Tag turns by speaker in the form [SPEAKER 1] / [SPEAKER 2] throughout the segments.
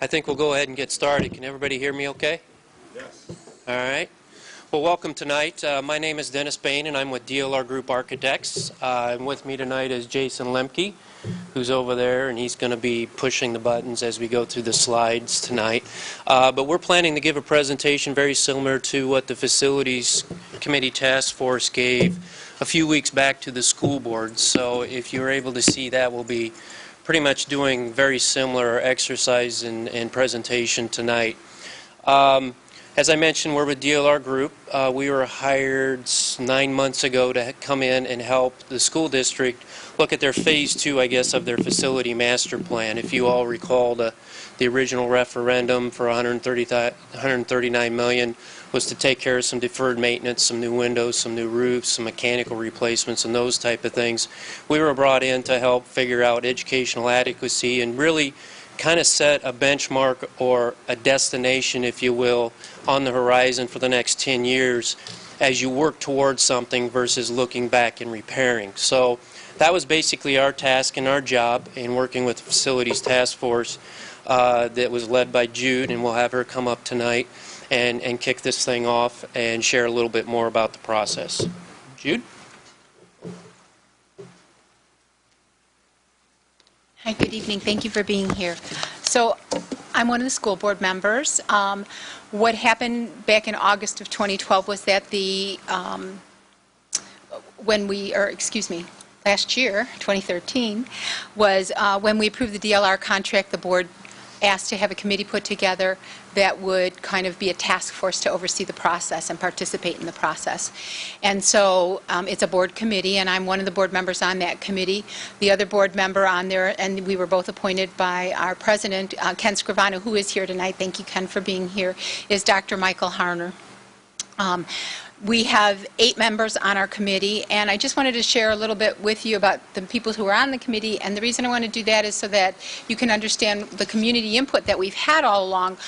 [SPEAKER 1] I think we'll go ahead and get started. Can everybody hear me okay?
[SPEAKER 2] Yes.
[SPEAKER 1] All right. Well, welcome tonight. My name is Dennis Bain, and I'm with DLR Group Architects. And with me tonight is Jason Lemke, who's over there, and he's going to be pushing the buttons as we go through the slides tonight. But we're planning to give a presentation very similar to what the Facilities Committee Task Force gave a few weeks back to the school board. So if you're able to see that, we'll be pretty much doing very similar exercise and presentation tonight. As I mentioned, we're with DLR Group. We were hired 9 months ago to come in and help the school district look at their phase 2, I guess, of their facility master plan. If you all recall, the original referendum for $139 million was to take care of some deferred maintenance, some new windows, some new roofs, some mechanical replacements, and those type of things. We were brought in to help figure out educational adequacy and really kind of set a benchmark or a destination, if you will, on the horizon for the next 10 years as you work towards something versus looking back and repairing. So that was basically our task and our job in working with the Facilities Task Force that was led by Jude, and we'll have her come up tonight and kick this thing off and share a little bit more about the process. Jude?
[SPEAKER 3] Hi, good evening. Thank you for being here. So I'm one of the school board members. What happened back in August of 2012 was that last year, 2013, was when we approved the DLR contract, the board asked to have a committee put together that would kind of be a task force to oversee the process and participate in the process. And so it's a board committee, and I'm one of the board members on that committee. The other board member on there, and we were both appointed by our president, Ken Scrivano, who is here tonight. Thank you, Ken, for being here, is Dr. Michael Harner. We have 8 members on our committee, and I just wanted to share a little bit with you about the people who are on the committee, and the reason I want to do that is so that you can understand the community input that we've had all along.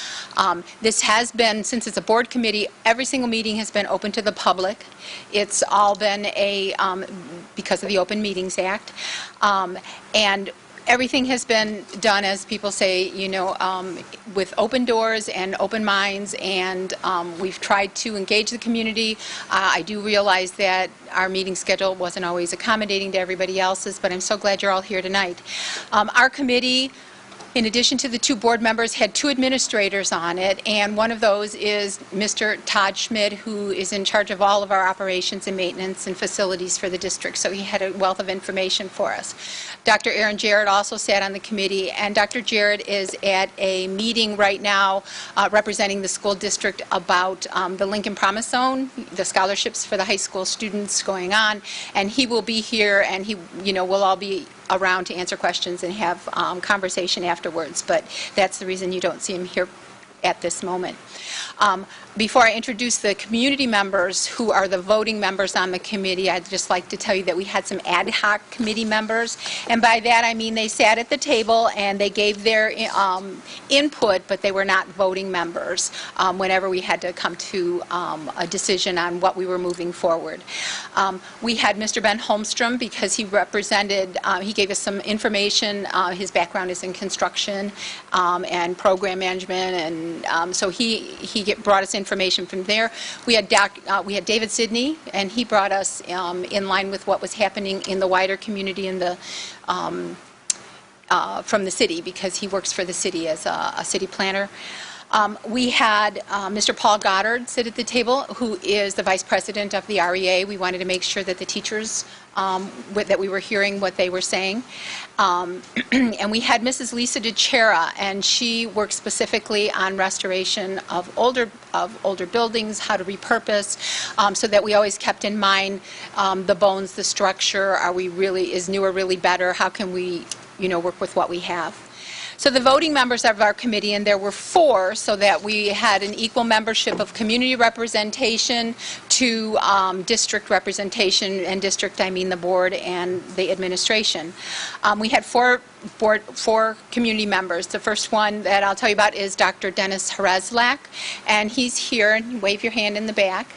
[SPEAKER 3] This has been, since it's a board committee, every single meeting has been open to the public. It's all been because of the Open Meetings Act, and everything has been done, as people say, with open doors and open minds, and we've tried to engage the community. I do realize that our meeting schedule wasn't always accommodating to everybody else's, but I'm so glad you're all here tonight. Our committee, in addition to the 2 board members, had 2 administrators on it, and one of those is Mr. Todd Schmidt, who is in charge of all of our operations and maintenance and facilities for the district, so he had a wealth of information for us. Dr. Aaron Jarrett also sat on the committee, and Dr. Jarrett is at a meeting right now representing the school district about the Lincoln Promise Zone, the scholarships for the high school students going on, and he will be here, and we'll all be around to answer questions and have conversation afterwards, but that's the reason you don't see him here at this moment. Before I introduce the community members who are the voting members on the committee, I'd just like to tell you that we had some ad hoc committee members, and by that I mean they sat at the table and they gave their input, but they were not voting members whenever we had to come to a decision on what we were moving forward. We had Mr. Ben Holmstrom because he represented, he gave us some information. His background is in construction and program management, and so he brought us information from there. We had David Sidney, and he brought us in line with what was happening in the wider community in the from the city, because he works for the city as a city planner. We had Mr. Paul Goddard sit at the table, who is the vice president of the REA. We wanted to make sure that the teachers, that we were hearing what they were saying. And we had Mrs. Lisa DeCera, and she works specifically on restoration of older buildings, how to repurpose, so that we always kept in mind the bones, the structure. Is newer really better? How can we, work with what we have? So the voting members of our committee, and there were 4, so that we had an equal membership of community representation to district representation, and district I mean the board and the administration. We had 4 community members. The first one that I'll tell you about is Dr. Dennis Herezlak, and he's here, and wave your hand in the back.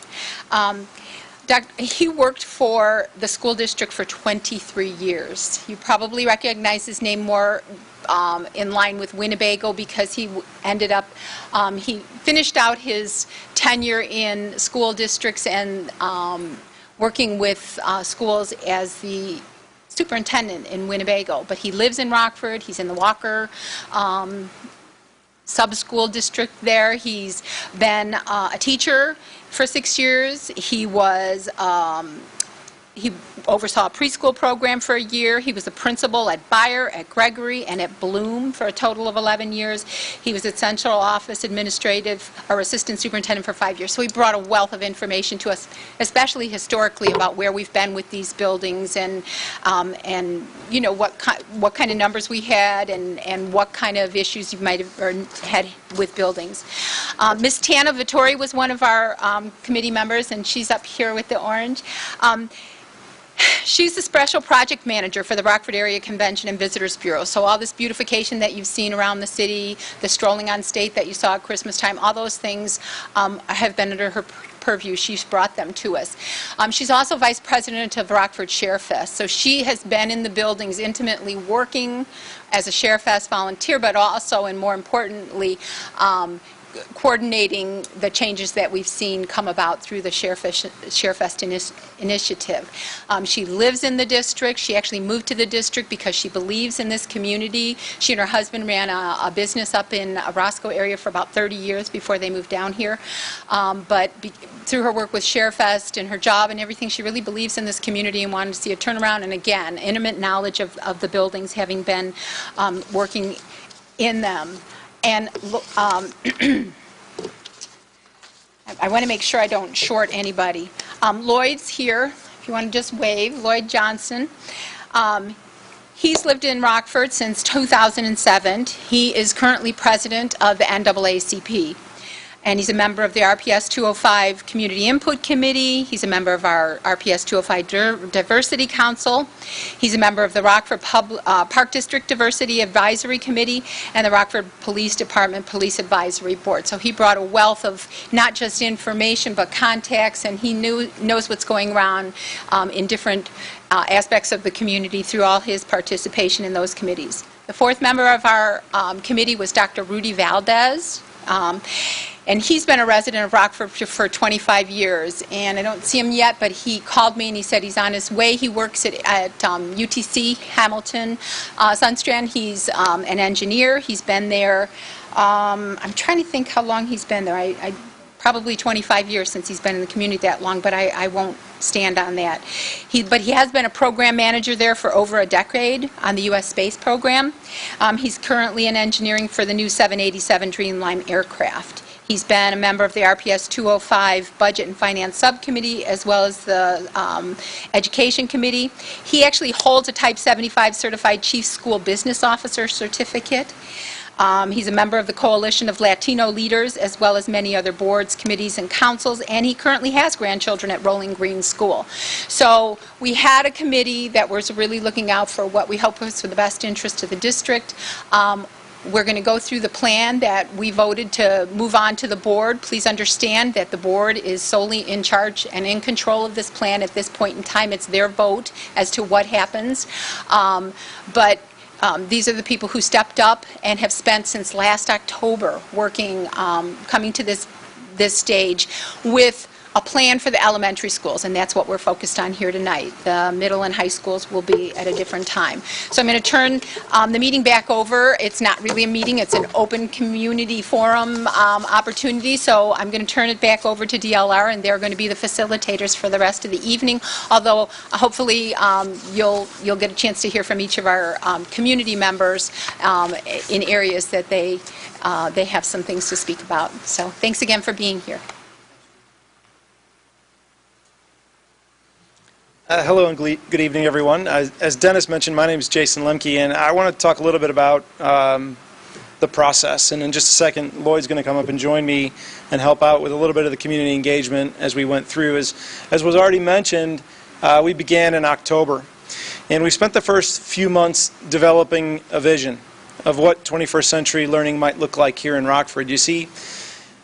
[SPEAKER 3] He worked for the school district for 23 years. You probably recognize his name more in line with Winnebago because he ended up, he finished out his tenure in school districts and working with schools as the superintendent in Winnebago. But he lives in Rockford. He's in the Walker sub-school district there. He's been a teacher for 6 years. He was he oversaw a preschool program for a year. He was a principal at Bayer, at Gregory, and at Bloom for a total of 11 years. He was at Central Office Administrative or Assistant Superintendent for 5 years. So he brought a wealth of information to us, especially historically about where we've been with these buildings and you know what kind of numbers we had and what kind of issues you might have had with buildings. Ms. Tana Vittori was one of our committee members, and she's up here with the orange. She's the special project manager for the Rockford Area Convention and Visitors Bureau. So all this beautification that you've seen around the city, the strolling on state that you saw at Christmas time, all those things have been under her purview. She's brought them to us. She's also vice president of Rockford ShareFest. So she has been in the buildings intimately working as a ShareFest volunteer, but also, and more importantly, coordinating the changes that we've seen come about through the ShareFest initiative. She lives in the district. She actually moved to the district because she believes in this community. She and her husband ran a business up in Roscoe area for about 30 years before they moved down here. Through her work with ShareFest and her job and everything, she really believes in this community and wanted to see a turnaround. And again, intimate knowledge of the buildings, having been working in them. And I want to make sure I don't short anybody. Lloyd's here, if you want to just wave. Lloyd Johnson. He's lived in Rockford since 2007. He is currently president of the NAACP. And he's a member of the RPS 205 Community Input Committee. He's a member of our RPS 205 Diversity Council. He's a member of the Rockford Park District Diversity Advisory Committee and the Rockford Police Department Police Advisory Board. So he brought a wealth of not just information but contacts, and he knows what's going around in different aspects of the community through all his participation in those committees. The fourth member of our committee was Dr. Rudy Valdez. And he's been a resident of Rockford for 25 years. And I don't see him yet, but he called me and he said he's on his way. He works at UTC Hamilton Sunstrand. He's an engineer. He's been there, I'm trying to think how long he's been there. Probably 25 years since he's been in the community that long, but I won't stand on that. But he has been a program manager there for over a decade on the U.S. space program. He's currently in engineering for the new 787 Dreamliner aircraft. He's been a member of the RPS 205 Budget and Finance Subcommittee as well as the Education Committee. He actually holds a Type 75 Certified Chief School Business Officer certificate. He's a member of the Coalition of Latino Leaders as well as many other boards, committees, and councils, and he currently has grandchildren at Rolling Green School. So we had a committee that was really looking out for what we hope was for the best interest of the district. We're going to go through the plan that we voted to move on to the board. Please understand that the board is solely in charge and in control of this plan at this point in time. It's their vote as to what happens. These are the people who stepped up and have spent since last October working, coming to this stage with a plan for the elementary schools, and that's what we're focused on here tonight. The middle and high schools will be at a different time. So I'm going to turn the meeting back over. It's not really a meeting, it's an open community forum opportunity, so I'm going to turn it back over to DLR, and they're going to be the facilitators for the rest of the evening, although hopefully you'll get a chance to hear from each of our community members in areas that they have some things to speak about. So thanks again for being here.
[SPEAKER 2] Hello and good evening, everyone. As Dennis mentioned, my name is Jason Lemke, and I want to talk a little bit about the process. And in just a second, Lloyd's going to come up and join me and help out with a little bit of the community engagement as we went through. As was already mentioned, we began in October, and we spent the first few months developing a vision of what 21st century learning might look like here in Rockford. You see,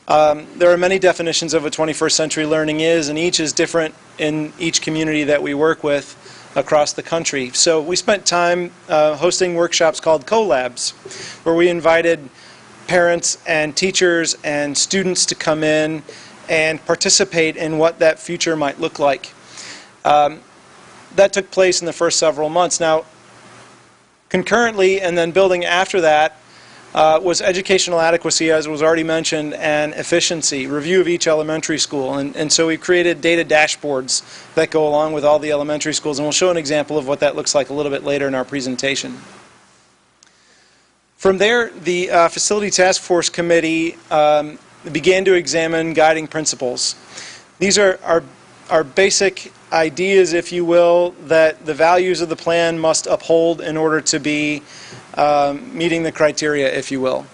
[SPEAKER 2] there are many definitions of what 21st century learning is, and each is different in each community that we work with. across the country. So we spent time hosting workshops called CoLabs, where we invited parents and teachers and students to come in and participate in what that future might look like. That took place in the first several months. Now, concurrently and then building after that was educational adequacy, as was already mentioned, and efficiency, review of each elementary school. And so we created data dashboards that go along with all the elementary schools, and we'll show an example of what that looks like a little bit later in our presentation. From there, the Facility Task Force Committee began to examine guiding principles. These are basic ideas, if you will, that the values of the plan must uphold in order to be meeting the criteria, if you will.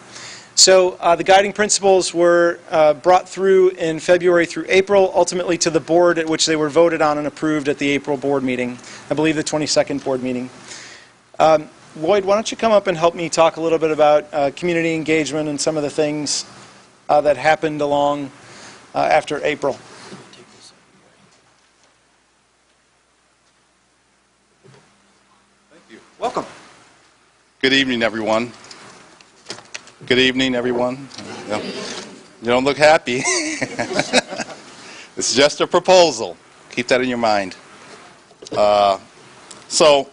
[SPEAKER 2] So the guiding principles were brought through in February through April, ultimately to the board, at which they were voted on and approved at the April board meeting, I believe the 22nd board meeting. Lloyd, why don't you come up and help me talk a little bit about community engagement and some of the things that happened along after April.
[SPEAKER 4] Thank you.
[SPEAKER 2] Welcome.
[SPEAKER 4] Good evening, everyone. Good evening, everyone. You don't look happy. It's just a proposal. Keep that in your mind. So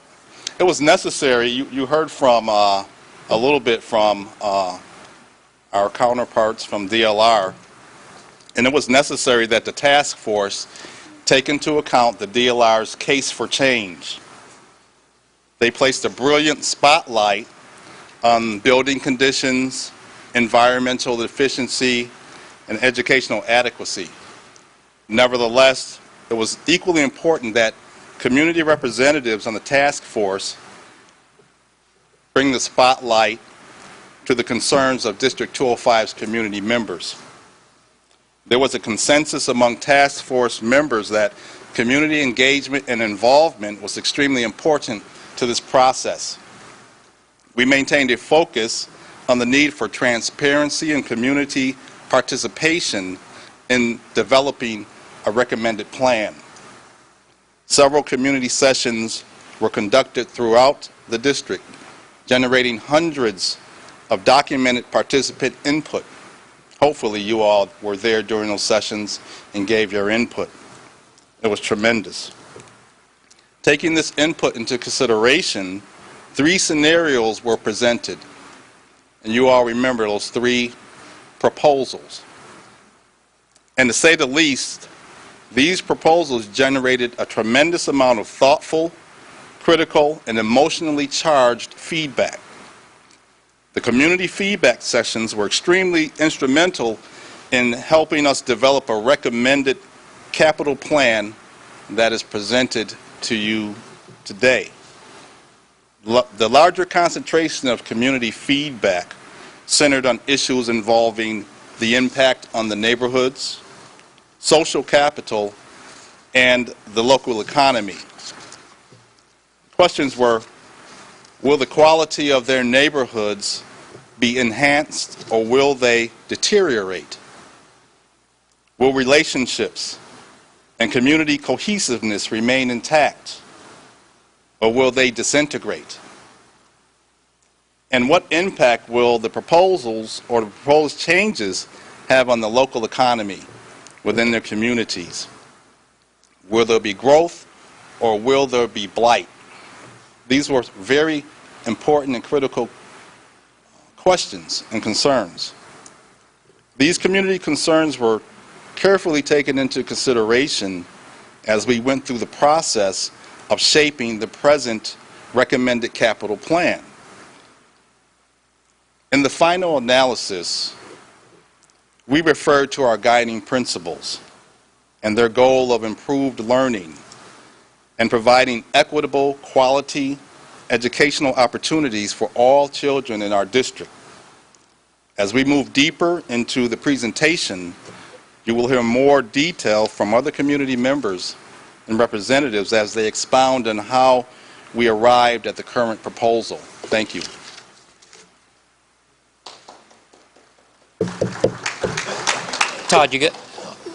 [SPEAKER 4] it was necessary. You heard from a little bit from our counterparts from DLR, and it was necessary that the task force take into account the DLR's case for change. They placed a brilliant spotlight on building conditions, environmental efficiency, and educational adequacy. Nevertheless, it was equally important that community representatives on the task force bring the spotlight to the concerns of District 205's community members. There was a consensus among task force members that community engagement and involvement was extremely important to this process. We maintained a focus on the need for transparency and community participation in developing a recommended plan. Several community sessions were conducted throughout the district, generating hundreds of documented participant input. Hopefully you all were there during those sessions and gave your input. It was tremendous. Taking this input into consideration, 3 scenarios were presented. And you all remember those 3 proposals. And to say the least, these proposals generated a tremendous amount of thoughtful, critical, and emotionally charged feedback. The community feedback sessions were extremely instrumental in helping us develop a recommended capital plan that is presented to you today. The larger concentration of community feedback centered on issues involving the impact on the neighborhoods, social capital, and the local economy. Questions were, will the quality of their neighborhoods be enhanced or will they deteriorate? Will relationships and community cohesiveness remain intact or will they disintegrate? And what impact will the proposals or the proposed changes have on the local economy within their communities? Will there be growth or will there be blight? These were very important and critical questions and concerns. These community concerns were carefully taken into consideration as we went through the process of shaping the present recommended capital plan. In the final analysis, we referred to our guiding principles and their goal of improved learning and providing equitable, quality educational opportunities for all children in our district. As we move deeper into the presentation, you will hear more detail from other community members and representatives as they expound on how we arrived at the current proposal. Thank you.
[SPEAKER 1] Todd,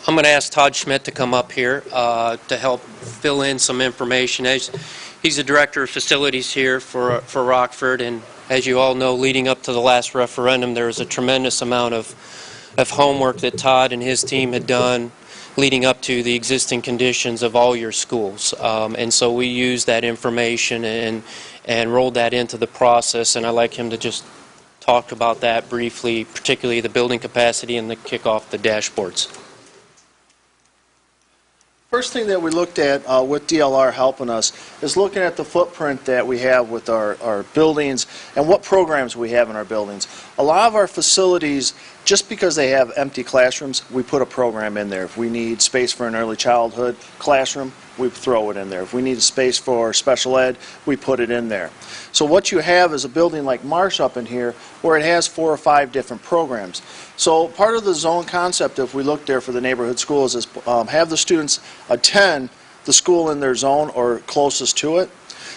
[SPEAKER 1] I'm going to ask Todd Schmidt to come up here to help fill in some information. As He's the director of facilities here for Rockford, and as you all know, leading up to the last referendum, there was a tremendous amount of homework that Todd and his team had done leading up to the existing conditions of all your schools. And so we used that information and rolled that into the process, and I'd like him to just talk about that briefly, particularly the building capacity and the kick off the dashboards.
[SPEAKER 5] First thing that we looked at with DLR helping us is looking at the footprint that we have with our buildings and what programs we have in our buildings. A lot of our facilities, just because they have empty classrooms, we put a program in there. If we need space for an early childhood classroom, we throw it in there. If we need a space for special ed, we put it in there. So what you have is a building like Marsh up in here where it has 4 or 5 different programs. So part of the zone concept, if we look there for the neighborhood schools, is have the students attend the school in their zone or closest to it.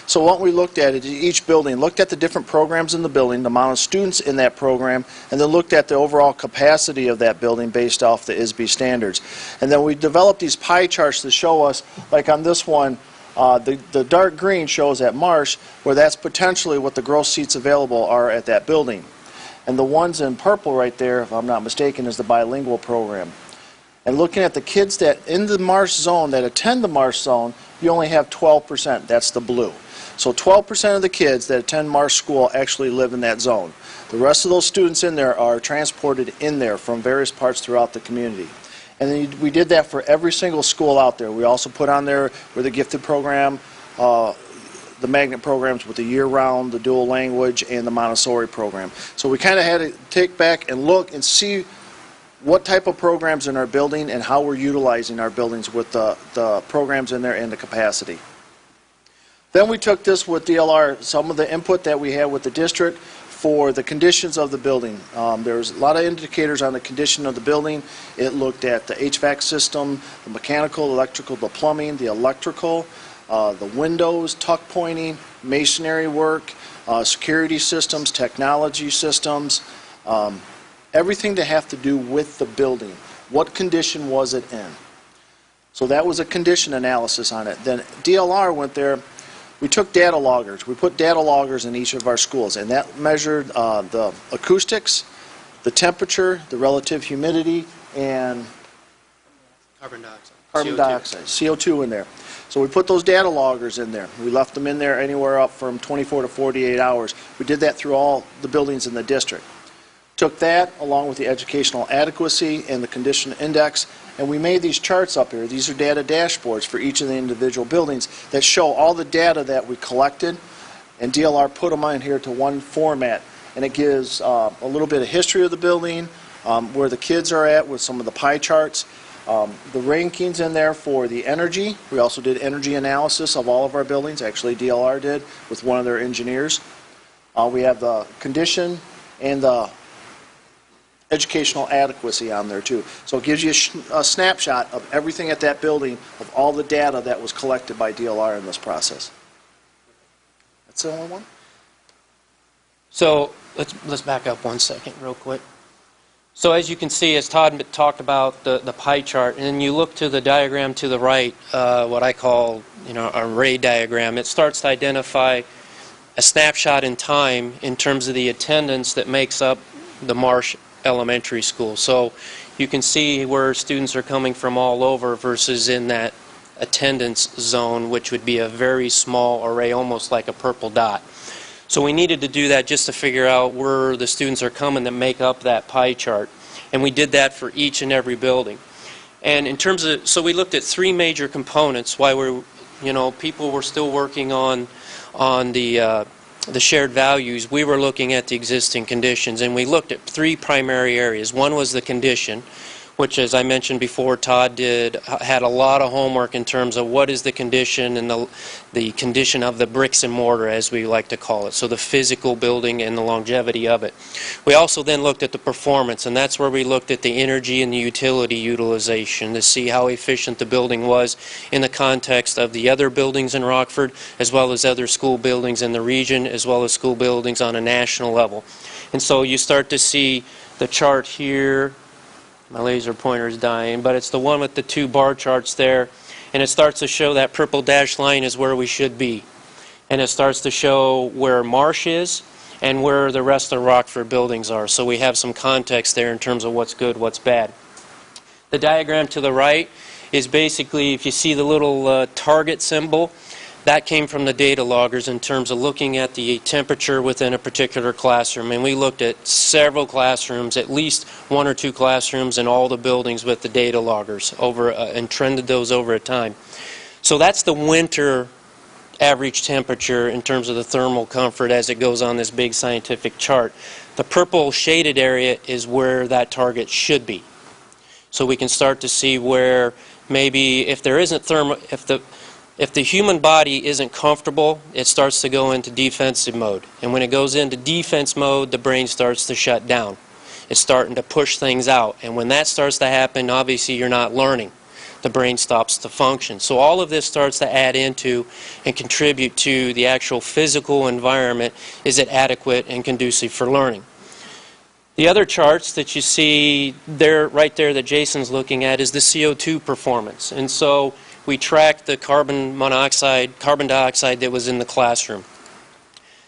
[SPEAKER 5] So what we looked at is each building, looked at the different programs in the building, the amount of students in that program, and then looked at the overall capacity of that building based off the ISB standards. And then we developed these pie charts to show us, like on this one, the dark green shows at Marsh where that's potentially what the gross seats available are at that building. And the ones in purple right there, if I'm not mistaken, is the bilingual program. And looking at the kids that in the Marsh zone, that attend the Marsh zone, you only have 12%. That's the blue. So 12% of the kids that attend Marsh School actually live in that zone. The rest of those students in there are transported in there from various parts throughout the community. And then we did that for every single school out there. We also put on there with the gifted program, the magnet programs with the year-round, the dual language, and the Montessori program. So we kind of had to take back and look and see what type of programs in our building and how we're utilizing our buildings with the programs in there and the capacity. Then we took this with DLR, some of the input that we had with the district for the conditions of the building. There's a lot of indicators on the condition of the building. It looked at the HVAC system, the mechanical, electrical, the plumbing, the electrical, the windows, tuck pointing, masonry work, security systems, technology systems, everything to have to do with the building. What condition was it in? So that was a condition analysis on it. Then DLR went there. We took data loggers. We put data loggers in each of our schools, and that measured the acoustics, the temperature, the relative humidity, and
[SPEAKER 1] Carbon dioxide.
[SPEAKER 5] carbon dioxide, CO2 in there. So we put those data loggers in there. We left them in there anywhere up from 24 to 48 hours. We did that through all the buildings in the district. Took that along with the educational adequacy and the condition index, and we made these charts up here. These are data dashboards for each of the individual buildings that show all the data that we collected, and DLR put them in here to one format, and it gives a little bit of history of the building, where the kids are at with some of the pie charts, the rankings in there for the energy. We also did energy analysis of all of our buildings. Actually, DLR did with one of their engineers. We have the condition and the educational adequacy on there too. So it gives you a snapshot of everything at that building, of all the data that was collected by DLR in this process. That's the only one?
[SPEAKER 1] So let's back up one second real quick. So as you can see, as Todd talked about the pie chart, and you look to the diagram to the right, what I call an array diagram, it starts to identify a snapshot in time in terms of the attendance that makes up the Marsh Elementary School. So you can see where students are coming from all over versus in that attendance zone, which would be a very small array, almost like a purple dot. So we needed to do that just to figure out where the students are coming that make up that pie chart. And we did that for each and every building. And in terms of, so we looked at 3 major components why people were still working on the shared values. We were looking at the existing conditions, and we looked at 3 primary areas. One was the condition, which, as I mentioned before, Todd had a lot of homework in terms of what is the condition and the condition of the bricks and mortar, as we like to call it, so the physical building and the longevity of it. We also then looked at the performance, and that's where we looked at the energy and the utility utilization to see how efficient the building was in the context of the other buildings in Rockford, as well as other school buildings in the region, as well as school buildings on a national level. And so you start to see the chart here. My laser pointer is dying, but it's the one with the 2 bar charts there, and it starts to show that purple dashed line is where we should be. and it starts to show where marsh is and where the rest of the Rockford buildings are. So we have some context there in terms of what's good, what's bad. The diagram to the right is basically, if you see the little target symbol, that came from the data loggers in terms of looking at the temperature within a particular classroom. And we looked at several classrooms, at least 1 or 2 classrooms in all the buildings with the data loggers over and trended those over a time. So that's the winter average temperature in terms of the thermal comfort as it goes on this big scientific chart. The purple shaded area is where that target should be. So we can start to see where maybe if there isn't if the human body isn't comfortable, it starts to go into defensive mode. And when it goes into defense mode, the brain starts to shut down. It's starting to push things out. And when that starts to happen, obviously you're not learning. The brain stops to function. So all of this starts to add into and contribute to the actual physical environment. Is it adequate and conducive for learning? The other charts that you see there, right there, that Jason's looking at is the CO2 performance. And so we tracked the carbon dioxide that was in the classroom.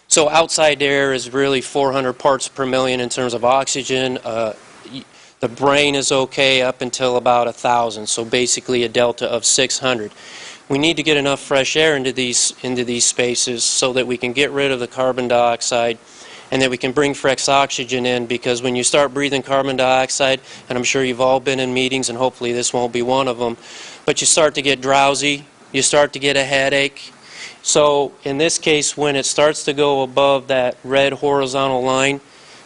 [SPEAKER 1] So outside air is really 400 parts per million in terms of oxygen. The brain is okay up until about 1,000, so basically a delta of 600. We need to get enough fresh air into these spaces so that we can get rid of the carbon dioxide and that we can bring fresh oxygen in, because when you start breathing carbon dioxide, and I'm sure you've all been in meetings and hopefully this won't be one of them, but you start to get drowsy, you start to get a headache. So in this case, when it starts to go above that red horizontal line,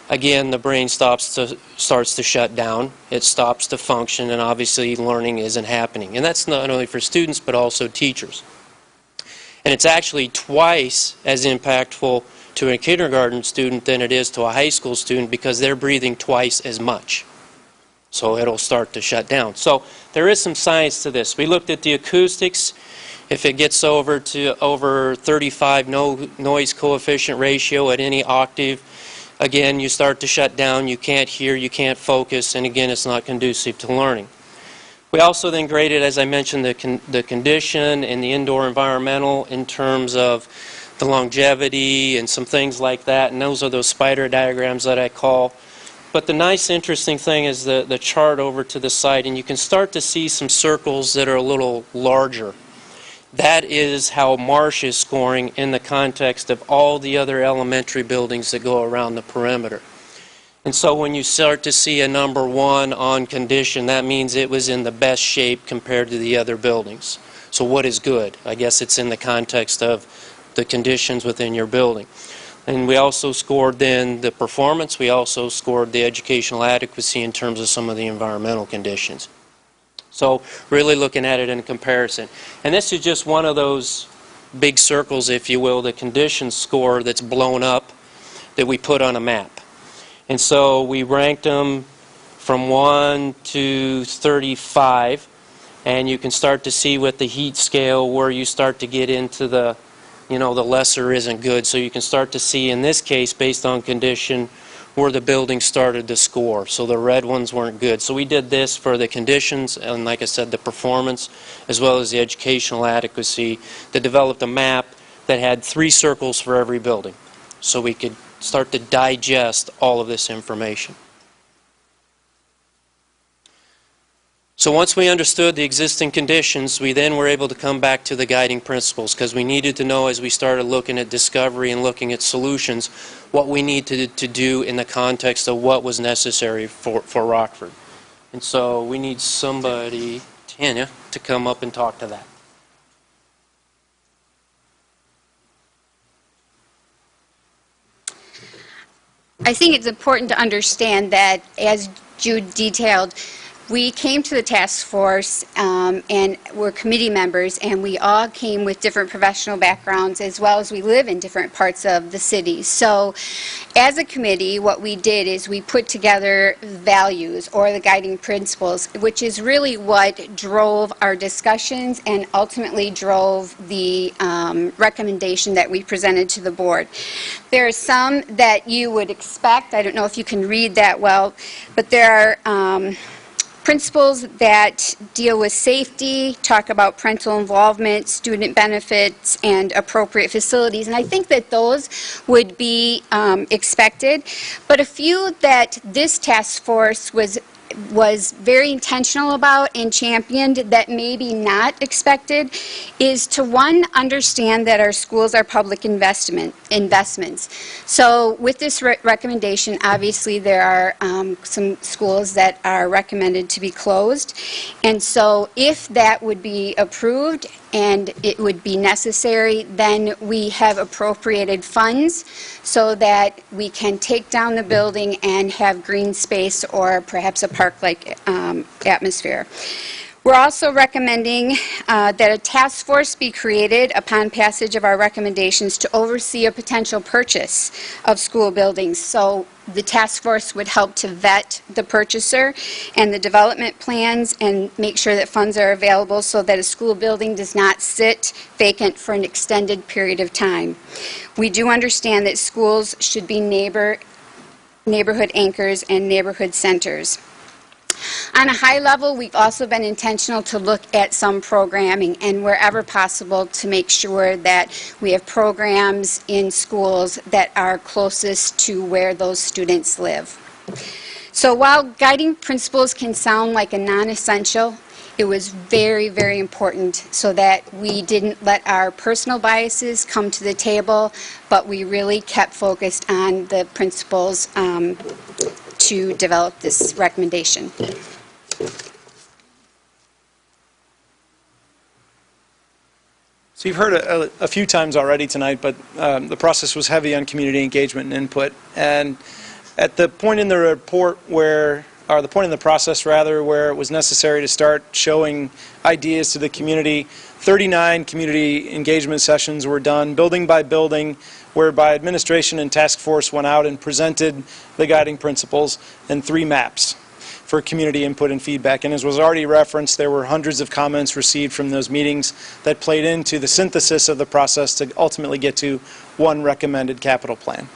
[SPEAKER 1] again, the brain starts to shut down, it stops to function, and obviously learning isn't happening. And that's not only for students, but also teachers. And it's actually twice as impactful to a kindergarten student than it is to a high school student, because they're breathing twice as much. So it'll start to shut down. So there is some science to this. We looked at the acoustics. If it gets over 35 noise coefficient ratio at any octave, again, you start to shut down, you can't hear, you can't focus, and again, it's not conducive to learning. We also then graded, as I mentioned, the condition and the indoor environmental in terms of the longevity and some things like that, and those are those spider diagrams that I call. But the nice, interesting thing is the chart over to the side, and you can start to see some circles that are a little larger. That is how Marsh is scoring in the context of all the other elementary buildings that go around the perimeter. And so when you start to see a number 1 on condition, that means it was in the best shape compared to the other buildings. So what is good? I guess it's in the context of the conditions within your building. And we also scored then the performance. We also scored the educational adequacy in terms of some of the environmental conditions. So really looking at it in comparison. And this is just one of those big circles, if you will, the condition score that's blown up that we put on a map. And so we ranked them from 1 to 35, and you can start to see with the heat scale where you start to get into the, the lesser isn't good. So you can start to see in this case, based on condition, where the building started to score. So the red ones weren't good. So we did this for the conditions and, like I said, the performance as well as the educational adequacy, to develop a map that had 3 circles for every building so we could start to digest all of this information. So once we understood the existing conditions, we then were able to come back to the guiding principles, because we needed to know, as we started looking at discovery and looking at solutions, what we needed to do in the context of what was necessary for Rockford. And so we need somebody, Tanya, to come up and talk to that.
[SPEAKER 6] I think it's important to understand that, as Jude detailed, we came to the task force and we're committee members, and we all came with different professional backgrounds, as well as we live in different parts of the city. So as a committee, what we did is we put together values, or the guiding principles, which is really what drove our discussions and ultimately drove the recommendation that we presented to the board. There are some that you would expect. I don't know if you can read that well, but there are principles that deal with safety, talk about parental involvement, student benefits, and appropriate facilities. And I think that those would be expected. But a few that this task force was very intentional about and championed that maybe not expected is to, one, understand that our schools are public investments. So with this recommendation, obviously there are some schools that are recommended to be closed. And so if that would be approved and it would be necessary, then we have appropriated funds so that we can take down the building and have green space or perhaps a park-like atmosphere. We're also recommending that a task force be created upon passage of our recommendations to oversee a potential purchase of school buildings. So the task force would help to vet the purchaser and the development plans and make sure that funds are available so that a school building does not sit vacant for an extended period of time. We do understand that schools should be neighborhood anchors and neighborhood centers. On a high level, we've also been intentional to look at some programming and wherever possible to make sure that we have programs in schools that are closest to where those students live. So while guiding principles can sound like a non-essential, it was very, very important so that we didn't let our personal biases come to the table, but we really kept focused on the principles to develop this recommendation.
[SPEAKER 2] So you've heard a few times already tonight, but the process was heavy on community engagement and input. And at the point in the report where, or the point in the process rather, where it was necessary to start showing ideas to the community, 39 community engagement sessions were done, building by building, whereby administration and task force went out and presented the guiding principles and 3 maps for community input and feedback. And as was already referenced, there were hundreds of comments received from those meetings that played into the synthesis of the process to ultimately get to one recommended capital plan.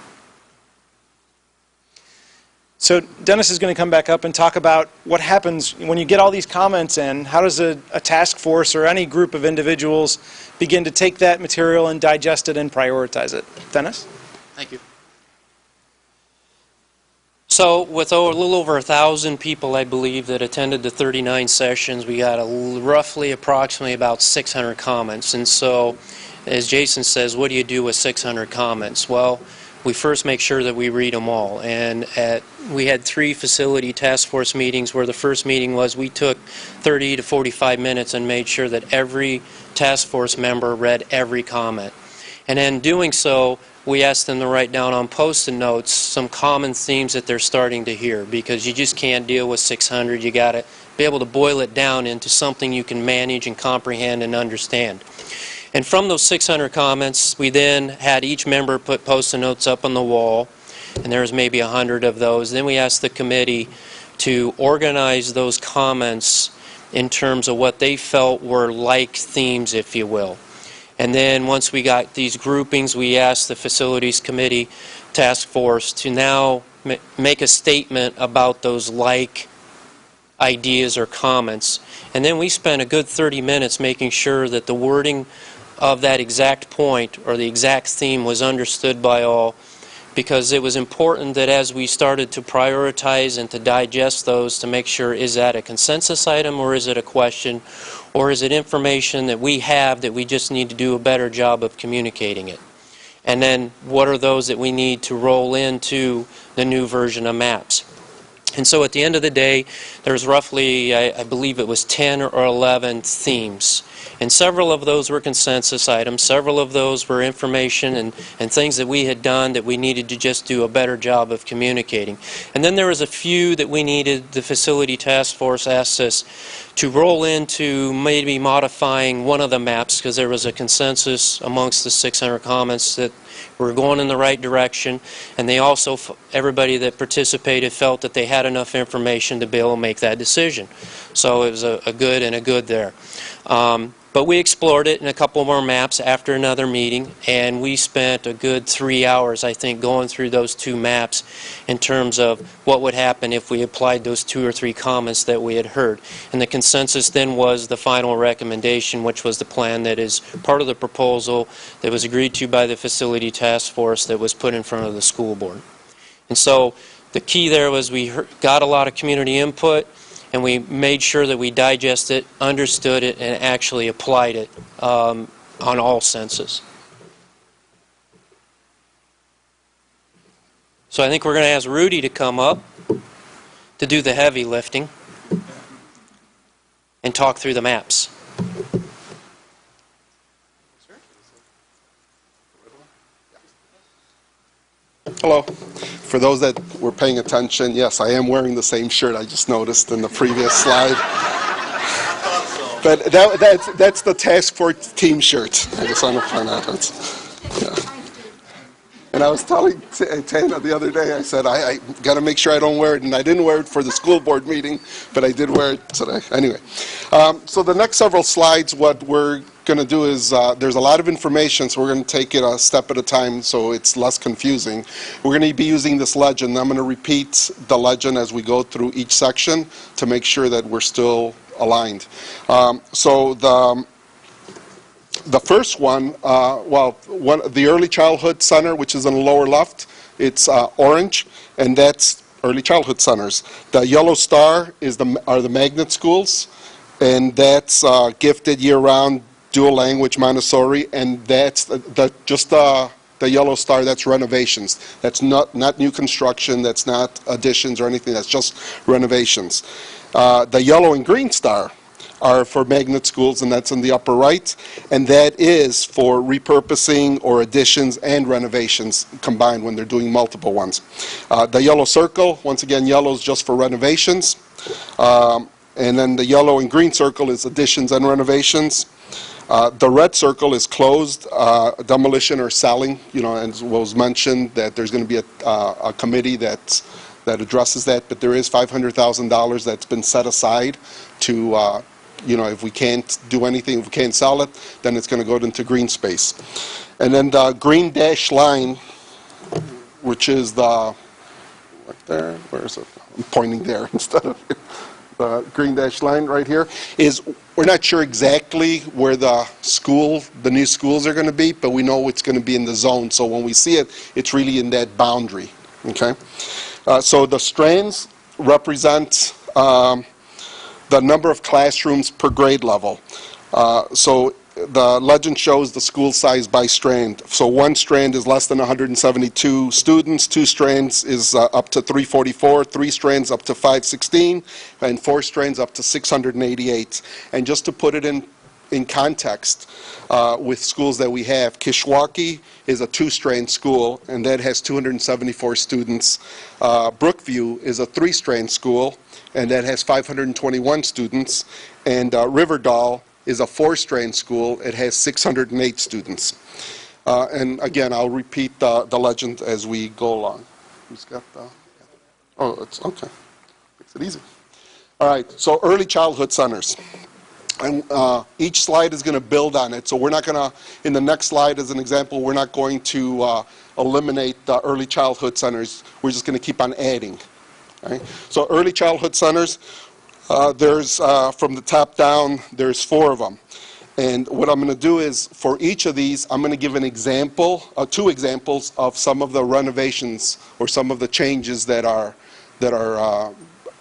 [SPEAKER 2] So Dennis is going to come back up and talk about what happens when you get all these comments in. How does a task force or any group of individuals begin to take that material and digest it and prioritize it? Dennis?
[SPEAKER 1] Thank you. So with a little over 1,000 people, I believe, that attended the 39 sessions, we got approximately about 600 comments. And so, as Jason says, what do you do with 600 comments? Well, we first make sure that we read them all. And we had 3 facility task force meetings where the first meeting was we took 30 to 45 minutes and made sure that every task force member read every comment. And in doing so, we asked them to write down on Post-it notes some common themes that they're starting to hear, because you just can't deal with 600. You got to be able to boil it down into something you can manage and comprehend and understand. And from those 600 comments, we then had each member put Post-it notes up on the wall, and there was maybe 100 of those. Then we asked the committee to organize those comments in terms of what they felt were like themes, if you will. And then once we got these groupings, we asked the Facilities Committee Task Force to now make a statement about those like ideas or comments. And then we spent a good 30 minutes making sure that the wording of that exact point or the exact theme was understood by all, because it was important that as we started to prioritize and to digest those, to make sure, is that a consensus item or is it a question, or is it information that we have that we just need to do a better job of communicating it? And then what are those that we need to roll into the new version of MAPS? And so at the end of the day, there's roughly, I believe it was 10 or 11 themes. And several of those were consensus items. Several of those were information and things that we had done that we needed to just do a better job of communicating. And then there was a few that we needed, the Facility Task Force asked us to roll into maybe modifying one of the maps, because there was a consensus amongst the 600 comments that we're going in the right direction, and they also, everybody that participated felt that they had enough information to be able to make that decision. So it was a good and a good there. But we explored it in a couple more maps after another meeting, and we spent a good 3 hours, I think, going through those 2 maps in terms of what would happen if we applied those 2 or 3 comments that we had heard. And the consensus then was the final recommendation, which was the plan that is part of the proposal that was agreed to by the facility task force that was put in front of the school board. And so the key there was we got a lot of community input, and we made sure that we digested it, understood it, and actually applied it on all senses. So I think we're going to ask Rudy to come up to do the heavy lifting and talk through the maps.
[SPEAKER 7] Hello. For those that were paying attention, yes, I am wearing the same shirt I just noticed in the previous slide. But that's the task force team shirt. I just want to point out. Yeah. And I was telling Tana the other day, I said, I got to make sure I don't wear it. And I didn't wear it for the school board meeting, but I did wear it today. Anyway, so the next several slides, what we're going to do is, there's a lot of information, so we're going to take it a step at a time so it's less confusing. We're going to be using this legend. I'm going to repeat the legend as we go through each section to make sure that we're still aligned. So the first one, the Early Childhood Center, which is in the lower left, it's orange, and that's Early Childhood Centers. The yellow star are the magnet schools, and that's gifted year-round, dual language Montessori, and that's the yellow star, that's renovations. That's not new construction, that's not additions or anything, that's just renovations. The yellow and green star are for magnet schools, and that's in the upper right, and that is for repurposing or additions and renovations combined when they're doing multiple ones. The yellow circle, once again, yellow is just for renovations, and then the yellow and green circle is additions and renovations. The red circle is closed, demolition or selling, and was mentioned that there's going to be a committee that addresses that, but there is $500,000 that's been set aside to if we can't do anything, if we can't sell it, then it's going to go into green space. And then the green dashed line, which is right there, where is it? I'm pointing there instead of the green dashed line right here, is we're not sure exactly where the new schools are going to be, but we know it's going to be in the zone. So when we see it, it's really in that boundary. Okay. So the strands represent the number of classrooms per grade level. So the legend shows the school size by strand. So one strand is less than 172 students, 2 strands is up to 344, 3 strands up to 516, and 4 strands up to 688. And just to put it in context with schools that we have, Kishwaukee is a 2-strand school, and that has 274 students. Brookview is a 3-strand school, and that has 521 students. And Riverdale is a 4-strand school. It has 608 students. And again, I'll repeat the legend as we go along. Who's got the? Oh, it's okay. Makes it easy. All right. So early childhood centers. And each slide is going to build on it. So we're not going to, in the next slide as an example, we're not going to eliminate the early childhood centers. We're just going to keep on adding. Okay? So early childhood centers, there's, from the top down, there's 4 of them. And what I'm going to do is, for each of these, I'm going to give an example, 2 examples of some of the renovations or some of the changes that are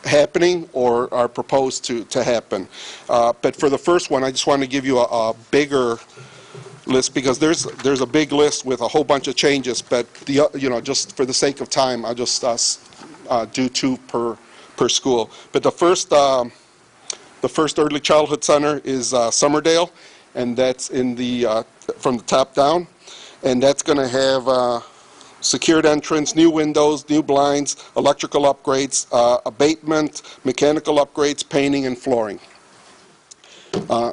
[SPEAKER 7] happening or are proposed to happen. But for the first one, I just want to give you a bigger list, because there's a big list with a whole bunch of changes. But just for the sake of time, I'll just do 2 per school. But the first early childhood center is Summerdale, and that's in from the top down, and that's going to have secured entrance, new windows, new blinds, electrical upgrades, abatement, mechanical upgrades, painting, and flooring.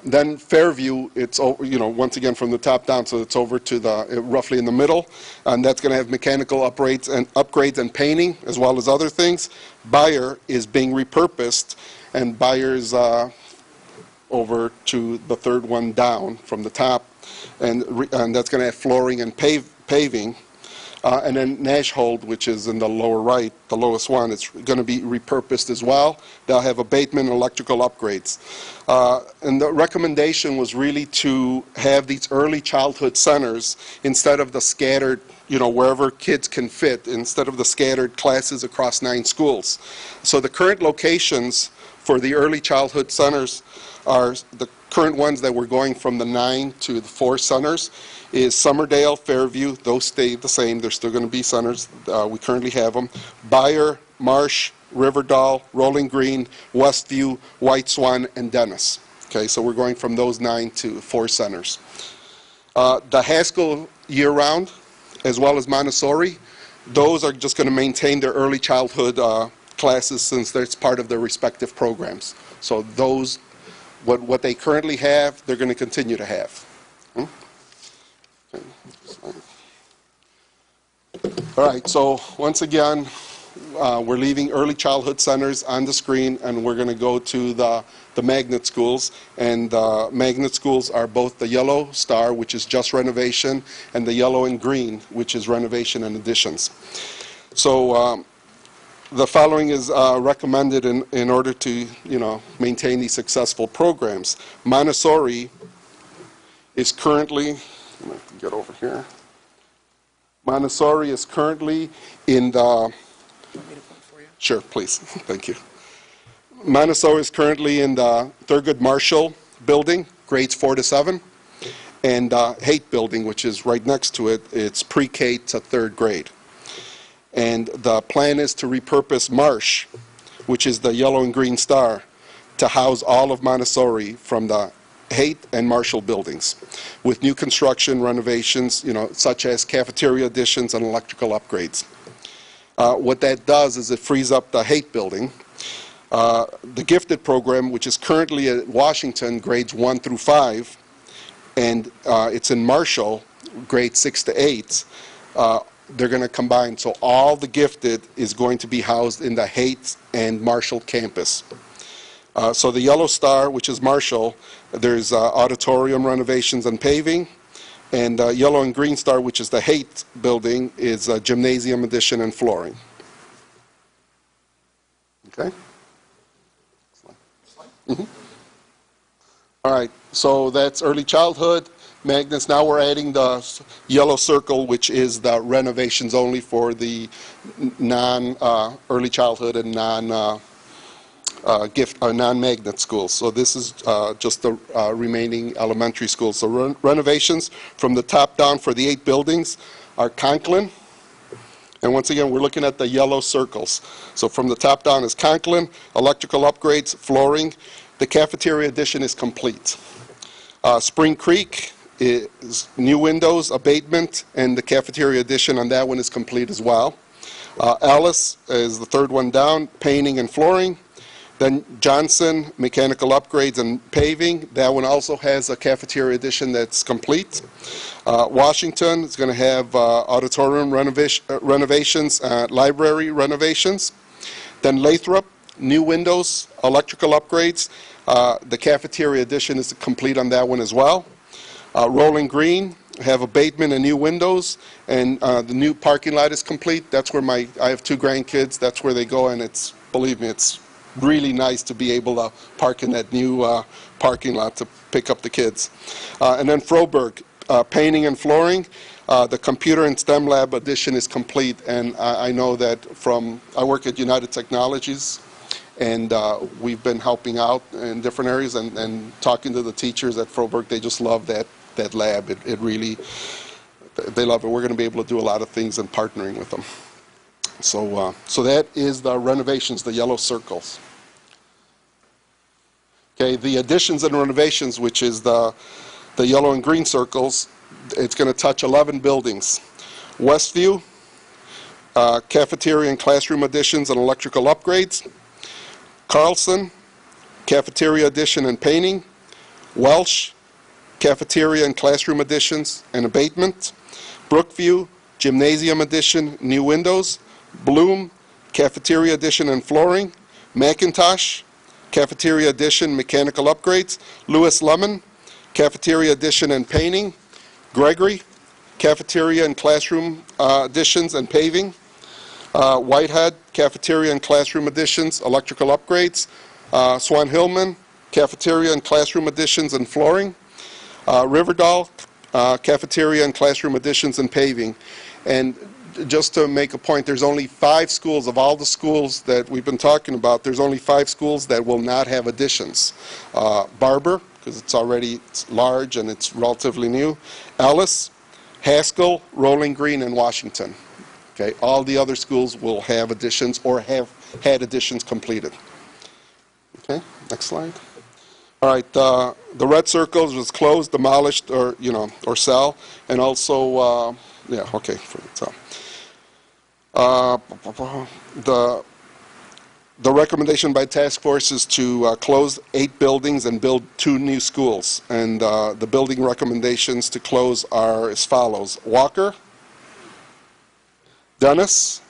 [SPEAKER 7] Then Fairview, it's once again from the top down, so it's over to roughly in the middle, and that's going to have mechanical upgrades and painting as well as other things. Bayer is being repurposed, and Bayer's over to the third one down from the top, and that's going to have flooring and paving. And then Nashhold, which is in the lower right, the lowest one, it's going to be repurposed as well. They'll have abatement and electrical upgrades. And the recommendation was really to have these early childhood centers instead of the scattered, wherever kids can fit, instead of the scattered classes across 9 schools. So the current locations for the early childhood centers are the current ones that we're going from the 9 to the 4 centers is Summerdale, Fairview. Those stay the same. They're still going to be centers. We currently have them. Beyer, Marsh, Riverdale, Rolling Green, Westview, White Swan, and Dennis. Okay, so we're going from those 9 to 4 centers. The Haskell year-round, as well as Montessori, those are just going to maintain their early childhood classes since that's part of their respective programs. So those, what they currently have, they're going to continue to have. All right, so once again, we're leaving early childhood centers on the screen, and we're going to go to the magnet schools. And magnet schools are both the Yellow Star, which is just renovation, and the Yellow and Green, which is renovation and additions. So the following is recommended in order to, maintain these successful programs. Montessori is currently, I'm going to get over here. Montessori is currently in the, sure, please, thank you. Montessori is currently in the Thurgood Marshall building, grades 4 to 7, and Haight building, which is right next to it, it's pre-K to 3rd grade. And the plan is to repurpose Marsh, which is the Yellow and Green Star, to house all of Montessori from the Haight and Marshall buildings, with new construction renovations, such as cafeteria additions and electrical upgrades. What that does is it frees up the Haight building. The gifted program, which is currently at Washington, grades 1 through 5, and it's in Marshall, grades 6 to 8, they're going to combine. So all the gifted is going to be housed in the Haight and Marshall campus. So the Yellow Star, which is Marshall, there's auditorium renovations and paving. And Yellow and Green Star, which is the Haight building, is gymnasium addition and flooring. Okay? Mm-hmm. All right, so that's early childhood. Magnus, now we're adding the yellow circle, which is the renovations only for the non-early childhood and non-magnet schools. So this is just the remaining elementary schools. So renovations from the top down for the 8 buildings are Conklin. And once again, we're looking at the yellow circles. So from the top down is Conklin, electrical upgrades, flooring. The cafeteria addition is complete. Spring Creek is new windows, abatement, and the cafeteria addition on that one is complete as well. Alice is the 3rd one down, painting and flooring. Then Johnson, mechanical upgrades and paving. That one also has a cafeteria addition that's complete. Washington is going to have auditorium renovations, library renovations. Then Lathrop, new windows, electrical upgrades. The cafeteria addition is complete on that one as well. Rolling Green have abatement and new windows, and the new parking lot is complete. That's where I have 2 grandkids. That's where they go, and it's, believe me, it's really nice to be able to park in that new parking lot to pick up the kids. And then Froberg, painting and flooring. The computer and STEM lab addition is complete, and I know that I work at United Technologies, and we've been helping out in different areas and talking to the teachers at Froberg. They just love that lab. It really, they love it. We're going to be able to do a lot of things in partnering with them. So that is the renovations, the yellow circles. Okay, the additions and renovations, which is the yellow and green circles, it's going to touch 11 buildings. Westview, cafeteria and classroom additions and electrical upgrades. Carlson, cafeteria addition and painting. Welsh, cafeteria and classroom additions and abatement. Brookview, gymnasium addition, new windows. Bloom, cafeteria addition and flooring. McIntosh, cafeteria addition, mechanical upgrades. Lewis Lemon, cafeteria addition and painting. Gregory, cafeteria and classroom additions and paving. Whitehead, cafeteria and classroom additions, electrical upgrades. Swan Hillman, cafeteria and classroom additions and flooring. Riverdale, cafeteria and classroom additions and paving. And just to make a point, there's only 5 schools, of all the schools that we've been talking about, there's only 5 schools that will not have additions. Barber, because it's large and it's relatively new. Ellis, Haskell, Rolling Green, and Washington. Okay, all the other schools will have additions or have had additions completed. Okay, next slide. All right, the red circles was closed, demolished, or or sell, and also yeah, okay, sell. The recommendation by task force is to close 8 buildings and build 2 new schools. And the building recommendations to close are as follows: Walker, Dennis,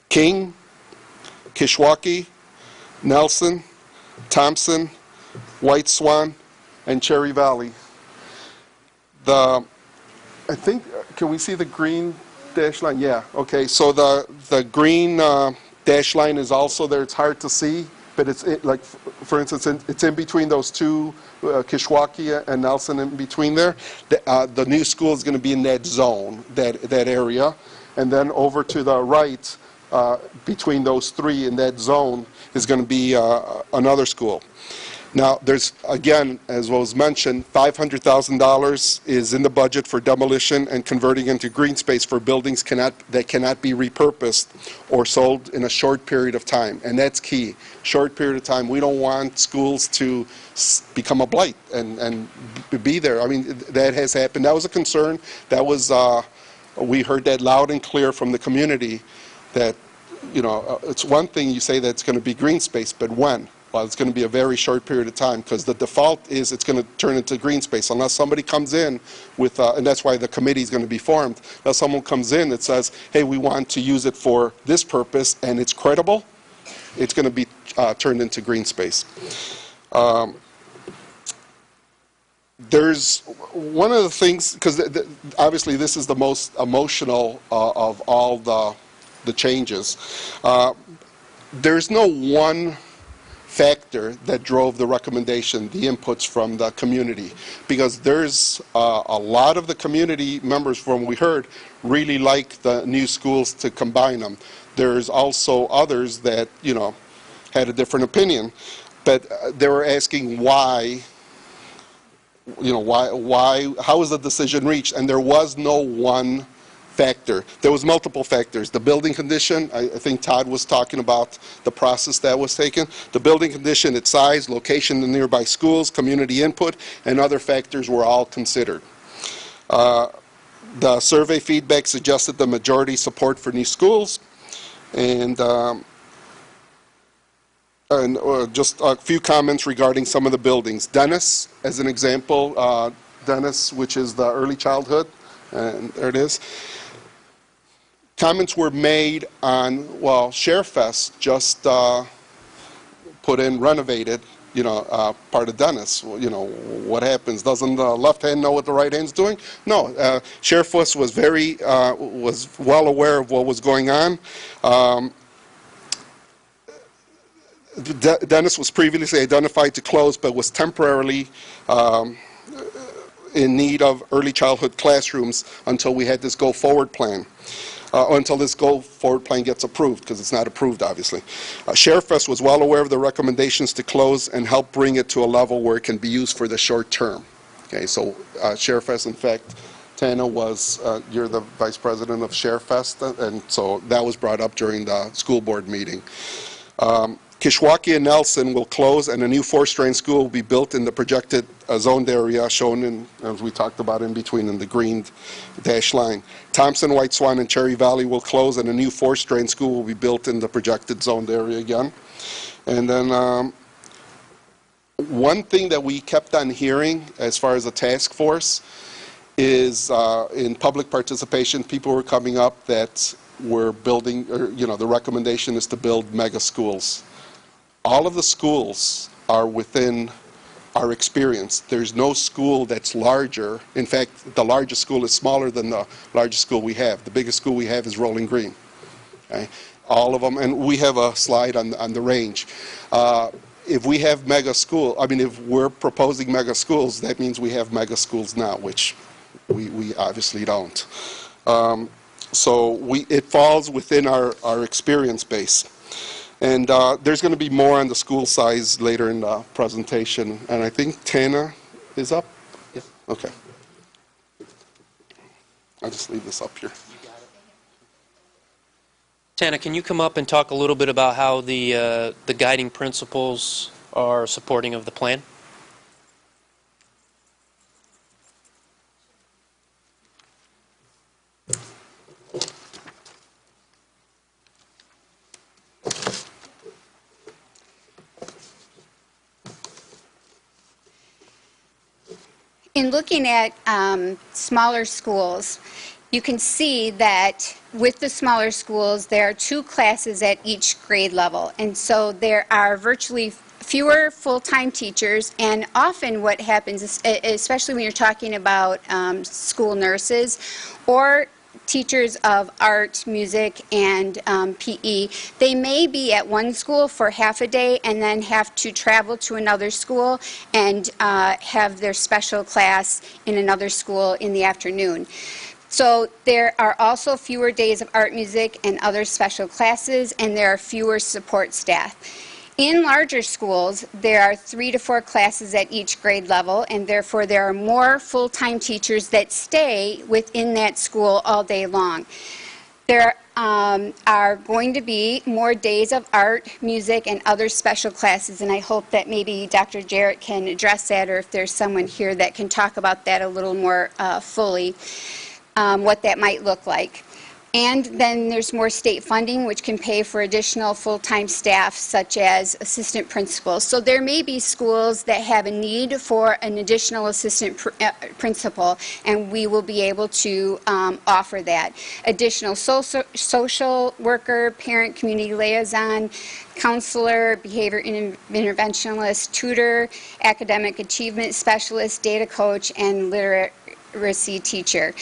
[SPEAKER 7] King, Kishwaukee, Nelson, Thompson, White Swan, and Cherry Valley. I think, can we see the green dash line? Yeah, okay, so the green dash line is also there. It's hard to see, but it's like, for instance, it's in between those 2, Kishwaukee and Nelson, in between there. The new school is going to be in that zone, that area. And then over to the right, between those 3 in that zone, is going to be another school. Now, there's, again, as was mentioned, $500,000 is in the budget for demolition and converting into green space for buildings that cannot be repurposed or sold in a short period of time. And that's key. Short period of time. We don't want schools to become a blight and be there. I mean, that has happened. That was a concern. That was, we heard that loud and clear from the community that, it's one thing you say that it's going to be green space, but when? Well, it's going to be a very short period of time, because the default is it's going to turn into green space unless somebody comes in with, and that's why the committee is going to be formed, unless someone comes in that says, hey, we want to use it for this purpose, and it's credible, it's going to be turned into green space. There's one of the things, because obviously this is the most emotional of all the changes. There's no one factor that drove the recommendation, the inputs from the community, because there's a lot of the community members, from what we heard, really like the new schools to combine them. There's also others that had a different opinion, but they were asking why. Why? How was the decision reached? And there was no one factor. There was multiple factors. The building condition, I think Todd was talking about the process that was taken. The building condition, its size, location in nearby schools, community input, and other factors were all considered. The survey feedback suggested the majority support for new schools, and just a few comments regarding some of the buildings. Dennis, as an example, Dennis, which is the early childhood, and there it is. Comments were made on, well, ShareFest just put in renovated, part of Dennis. What happens? Doesn't the left hand know what the right hand's doing? No, ShareFest was was well aware of what was going on. Dennis was previously identified to close, but was temporarily in need of early childhood classrooms until we had this go-forward plan. Until this go-forward plan gets approved, because it's not approved, obviously. ShareFest was well aware of the recommendations to close and help bring it to a level where it can be used for the short term. Okay, so ShareFest, in fact, Tana was, you're the vice president of ShareFest, and so that was brought up during the school board meeting. Kishwaukee and Nelson will close, and a new 4-strain school will be built in the projected zoned area shown in, as we talked about, in between in the green dash line. Thompson, White Swan, and Cherry Valley will close, and a new 4-strain school will be built in the projected zoned area again. And then one thing that we kept on hearing as far as a task force is in public participation, people were coming up that were building, or the recommendation is to build mega schools. all of the schools are within our experience. There's no school that's larger. In fact, the largest school is smaller than the largest school we have. The biggest school we have is Rolling Green. Okay? All of them, and we have a slide on the range. If we have mega school, I mean, if we're proposing mega schools, that means we have mega schools now, which we obviously don't. So it falls within our experience base. And there's going to be more on the school size later in the presentation. And I think Tana is up?
[SPEAKER 1] Yep.
[SPEAKER 7] Okay. I'll just leave this up here.
[SPEAKER 1] Tana, can you come up and talk a little bit about how the guiding principles are supporting of the plan?
[SPEAKER 6] In looking at smaller schools, you can see that with the smaller schools, there are 2 classes at each grade level. And so there are virtually fewer full-time teachers, and often what happens, especially when you're talking about school nurses or teachers of art, music, and PE, they may be at one school for half a day and then have to travel to another school and have their special class in another school in the afternoon. So there are also fewer days of art, music, and other special classes, and there are fewer support staff. In larger schools, there are 3 to 4 classes at each grade level, and therefore there are more full-time teachers that stay within that school all day long. There are going to be more days of art, music, and other special classes, and I hope that maybe Dr. Jarrett can address that, or if there's someone here that can talk about that a little more fully, what that might look like. And then there's more state funding, which can pay for additional full-time staff, such as assistant principals. So there may be schools that have a need for an additional assistant principal, and we will be able to offer that. Additional social worker, parent community liaison, counselor, behavior interventionist, tutor, academic achievement specialist, data coach, and literacy teacher.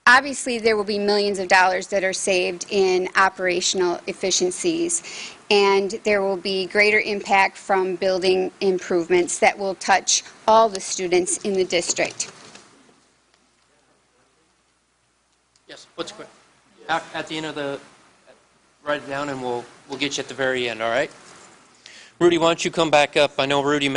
[SPEAKER 6] Obviously, there will be millions of dollars that are saved in operational efficiencies, and there will be greater impact from building improvements that will touch all the students in the district.
[SPEAKER 1] Yes, what's quick? At the end of the, write it down and we'll get you at the very end, all right? Rudy, why don't you come back up? I know Rudy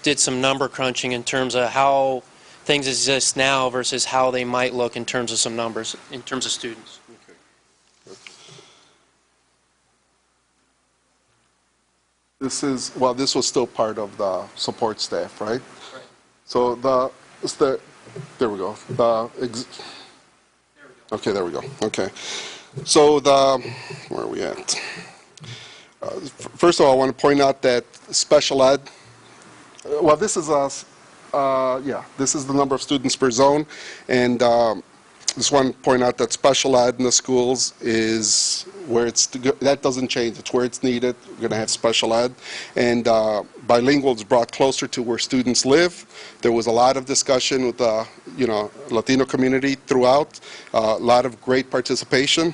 [SPEAKER 1] did some number crunching in terms of how things exist now versus how they might look in terms of some numbers, in terms of students.
[SPEAKER 7] Okay. This was still part of the support staff, right?
[SPEAKER 1] Right.
[SPEAKER 7] So there we go. Okay, there we go. Okay. So where are we at? First of all, I want to point out that special ed, this is us. This is the number of students per zone, and just want to point out that special ed in the schools is where that doesn't change. It's where it's needed. We're going to have special ed, and bilingual is brought closer to where students live. There was a lot of discussion with the Latino community throughout, a lot of great participation,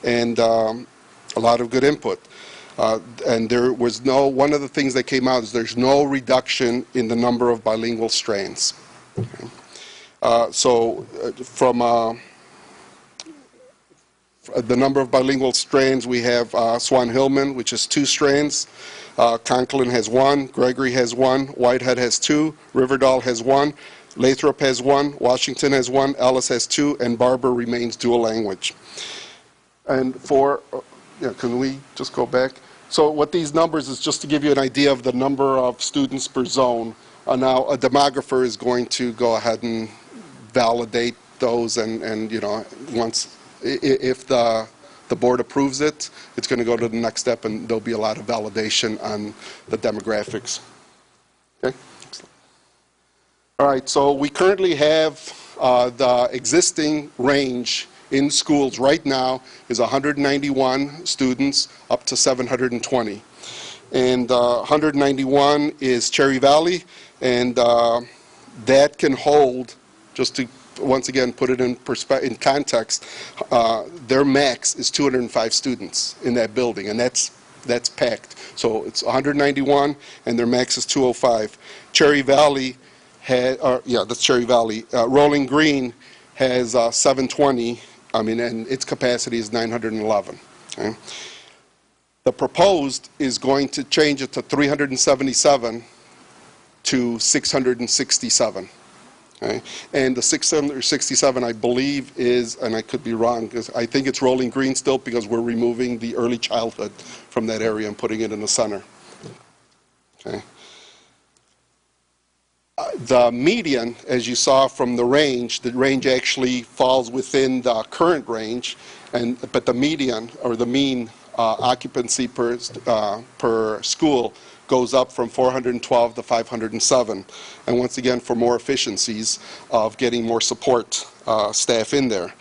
[SPEAKER 7] and a lot of good input. And there was one of the things that came out is there's no reduction in the number of bilingual strains. Okay. From the number of bilingual strains, we have Swan-Hillman, which is 2 strains. Conklin has 1, Gregory has 1, Whitehead has 2, Riverdale has 1, Lathrop has 1, Washington has 1, Ellis has 2, and Barber remains dual language. And can we just go back? So what these numbers is just to give you an idea of the number of students per zone. Now a demographer is going to go ahead and validate those, and once if the board approves it, it's going to go to the next step, and there'll be a lot of validation on the demographics. Okay. All right. So we currently have the existing range in schools right now is 191 students up to 720. And 191 is Cherry Valley, and that can hold, just to once again put it in context, their max is 205 students in that building, and that's packed. So it's 191, and their max is 205. Cherry Valley that's Cherry Valley. Rolling Green has 720, and its capacity is 911. Okay? The proposed is going to change it to 377 to 667. Okay? And the 667, I believe, is, and I could be wrong, because I think it's Rolling Green still, because we're removing the early childhood from that area and putting it in the center. Okay? The median, as you saw from the range actually falls within the current range, but the median, or the mean occupancy per school, goes up from 412 to 507. And once again, for more efficiencies of getting more support staff in there.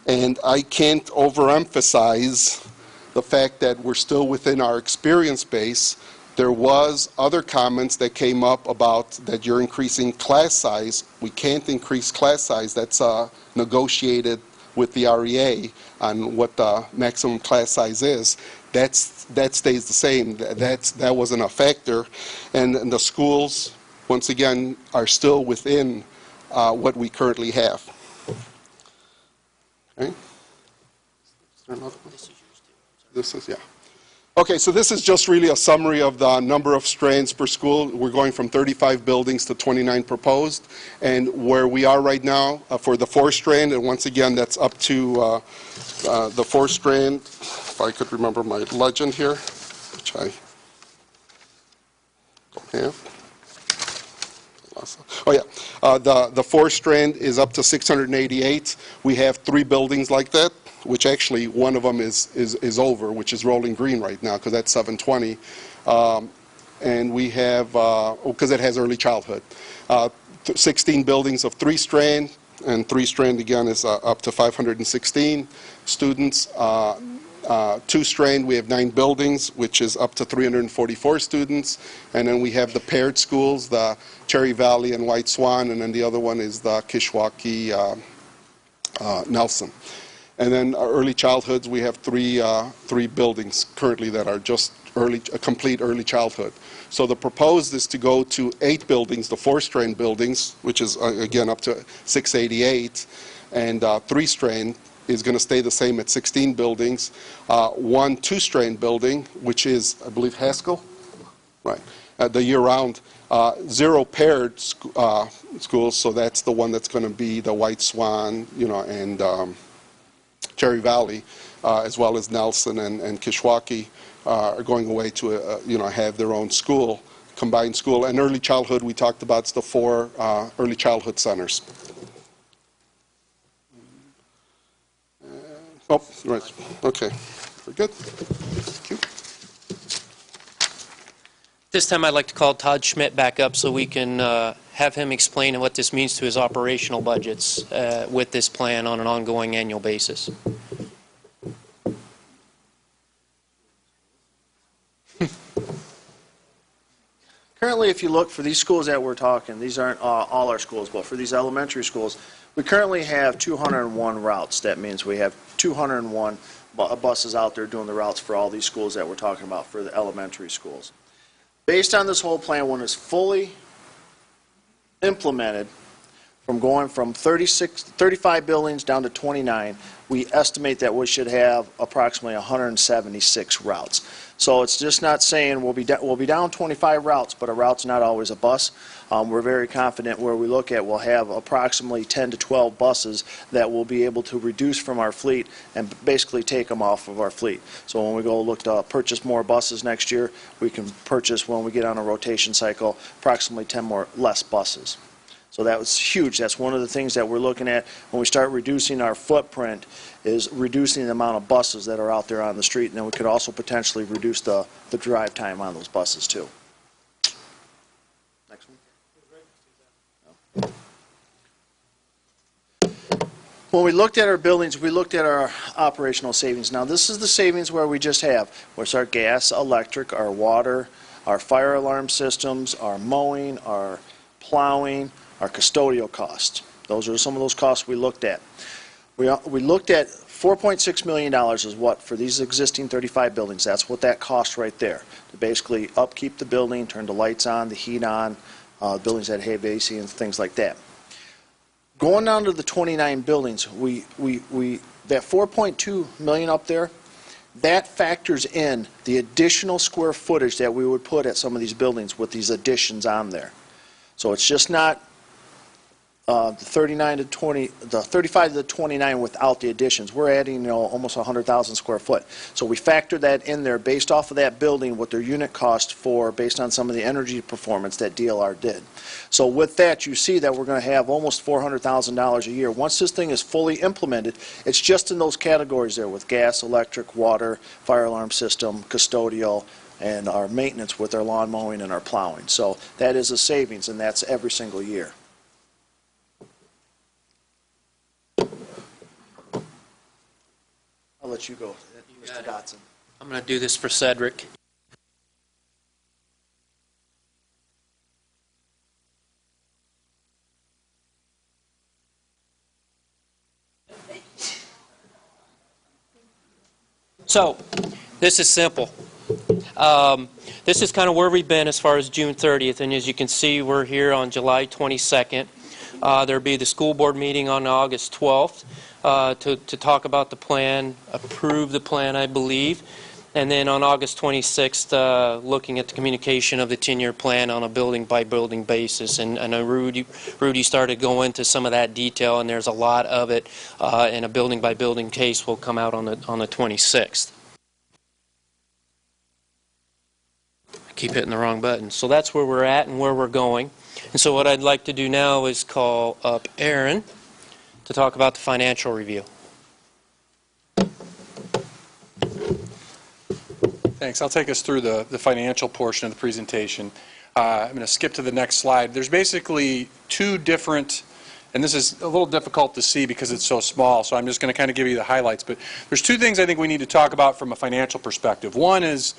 [SPEAKER 7] And I can't overemphasize the fact that we're still within our experience base. There was other comments that came up about that you're increasing class size. We can't increase class size. That's negotiated with the REA on what the maximum class size is. That stays the same. That wasn't a factor. And the schools, once again, are still within what we currently have. Okay? Is there another one? This is, yeah. Okay, so this is just really a summary of the number of strands per school. We're going from 35 buildings to 29 proposed. And where we are right now for the 4-strand, and once again, that's up to the 4-strand, if I could remember my legend here, which I don't have. Oh yeah, the 4-strand is up to 688. We have 3 buildings like that, which actually one of them is over, which is Rolling Green right now, because that's 720. And we have, because it has early childhood, 16 buildings of 3-strand, and 3-strand again is up to 516 students. 2-strand, we have 9 buildings, which is up to 344 students. And then we have the paired schools, the Cherry Valley and White Swan, and then the other one is the Kishwaukee Nelson. And then our early childhoods, we have 3 buildings currently that are just complete early childhood. So the proposed is to go to 8 buildings, the 4-strand buildings, which is again up to 688, and 3-strand is going to stay the same at 16 buildings. 1 2-strand building, which is, I believe, Haskell, right? The year-round. 0 paired schools, so that's the one that's going to be the White Swan, and Cherry Valley, as well as Nelson and Kishwaukee, are going away to have their own school, combined school. And early childhood, we talked about, it's the 4 early childhood centers. Oh, right. Okay. Very good. Thank you.
[SPEAKER 1] This time I'd like to call Todd Schmidt back up so we can have him explain what this means to his operational budgets with this plan on an ongoing annual basis.
[SPEAKER 5] Currently, if you look for these schools that we're talking, these aren't all our schools, but for these elementary schools, we currently have 201 routes. That means we have 201 buses out there doing the routes for all these schools that we're talking about for the elementary schools. Based on this whole plan, when it's fully implemented, from going from 35 buildings down to 29, we estimate that we should have approximately 176 routes. So it's just not saying we'll be down 25 routes, but a route's not always a bus. We're very confident where we look at we'll have approximately 10 to 12 buses that we'll be able to reduce from our fleet and basically take them off of our fleet. So when we go look to purchase more buses next year, we can purchase, when we get on a rotation cycle, approximately 10 less buses. So that was huge. That's one of the things that we're looking at when we start reducing our footprint, is reducing the amount of buses that are out there on the street. And then we could also potentially reduce the drive time on those buses too. Next one. When we looked at our buildings, we looked at our operational savings. Now, this is the savings where we just have, what's our gas, electric, our water, our fire alarm systems, our mowing, our plowing, our custodial costs. Those are some of those costs we looked at. We looked at $4.6 million is what, for these existing 35 buildings, that's what that costs right there, to basically upkeep the building, turn the lights on, the heat on, buildings that have AC and things like that. Going down to the 29 buildings, that $4.2 million up there, that factors in the additional square footage that we would put at some of these buildings with these additions on there. So it's just not the 35 to the 29 without the additions. We're adding, almost 100,000 square foot. So we factored that in there based off of that building, what their unit cost for, based on some of the energy performance that DLR did. So with that, you see that we're going to have almost $400,000 a year. Once this thing is fully implemented, it's just in those categories there with gas, electric, water, fire alarm system, custodial, and our maintenance with our lawn mowing and our plowing. So that is a savings, and that's every single year. I'll let you go, Mr. Dotson.
[SPEAKER 1] I'm going to do this for Cedric. So, this is simple. This is kind of where we've been as far as June 30th, and as you can see, we're here on July 22nd. There'll be the school board meeting on August 12th to talk about the plan, approve the plan, I believe, and then on August 26th, looking at the communication of the 10-year plan on a building-by-building basis. And I know Rudy started going into some of that detail, and there's a lot of it, and a building-by-building case will come out on the 26th. I keep hitting the wrong button. So that's where we're at and where we're going. And so what I'd like to do now is call up Aaron to talk about the financial review.
[SPEAKER 8] Thanks. I'll take us through the financial portion of the presentation. I'm going to skip to the next slide. There's basically two different, and this is a little difficult to see because it's so small, so I'm just going to kind of give you the highlights. But there's two things I think we need to talk about from a financial perspective. One is,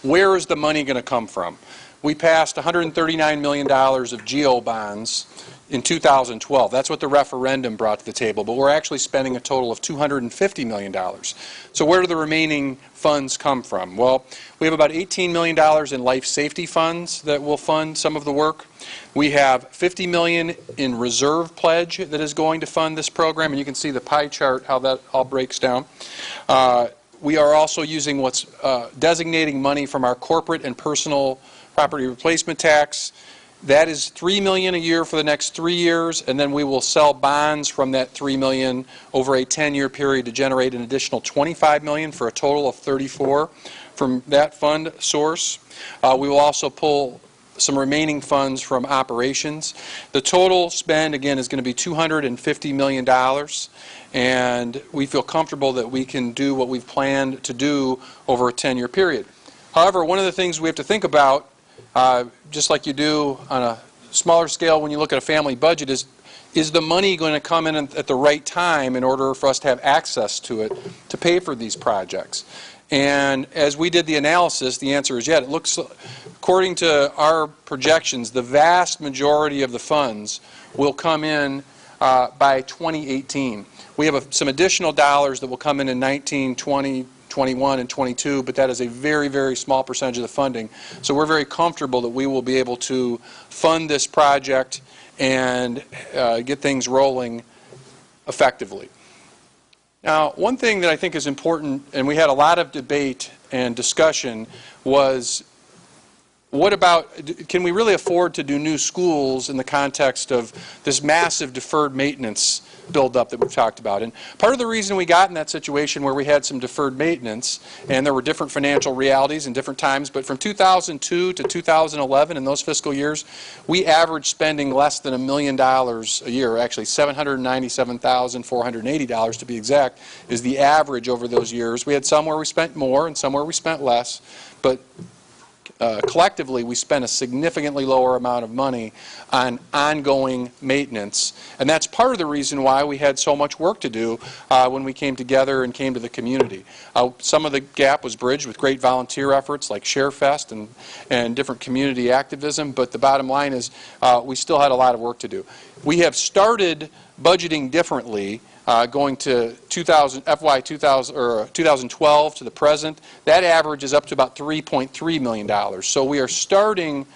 [SPEAKER 8] where is the money going to come from? We passed $139 million of GO bonds in 2012. That's what the referendum brought to the table, but we're actually spending a total of $250 million. So where do the remaining funds come from? Well, we have about $18 million in life safety funds that will fund some of the work. We have $50 million in reserve pledge that is going to fund this program, and you can see the pie chart how that all breaks down. We are also using what's designating money from our corporate and personal property replacement tax. That is $3 million a year for the next 3 years, and then we will sell bonds from that $3 million over a 10-year period to generate an additional $25 million for a total of $34 from that fund source. We will also pull some remaining funds from operations. The total spend, again, is going to be $250 million, and we feel comfortable that we can do what we've planned to do over a 10-year period. However, one of the things we have to think about, just like you do on a smaller scale when you look at a family budget, is the money going to come in at the right time in order for us to have access to it to pay for these projects? And as we did the analysis, the answer is yes. It looks, according to our projections, the vast majority of the funds will come in by 2018. We have some additional dollars that will come in 19, 20, 21, and 22, but that is a very, very small percentage of the funding. So we're very comfortable that we will be able to fund this project and get things rolling effectively. Now, one thing that I think is important, and we had a lot of debate and discussion, was what about, can we really afford to do new schools in the context of this massive deferred maintenance buildup that we've talked about? And part of the reason we got in that situation where we had some deferred maintenance, and there were different financial realities in different times, but from 2002 to 2011, in those fiscal years, we averaged spending less than $1 million a year. Actually, $797,480 to be exact is the average over those years. We had some where we spent more and some where we spent less, but collectively, we spend a significantly lower amount of money on ongoing maintenance. And that's part of the reason why we had so much work to do when we came together and came to the community. Some of the gap was bridged with great volunteer efforts like ShareFest and different community activism, but the bottom line is we still had a lot of work to do. We have started budgeting differently going to FY 2012 to the present. That average is up to about $3.3 million. So we are starting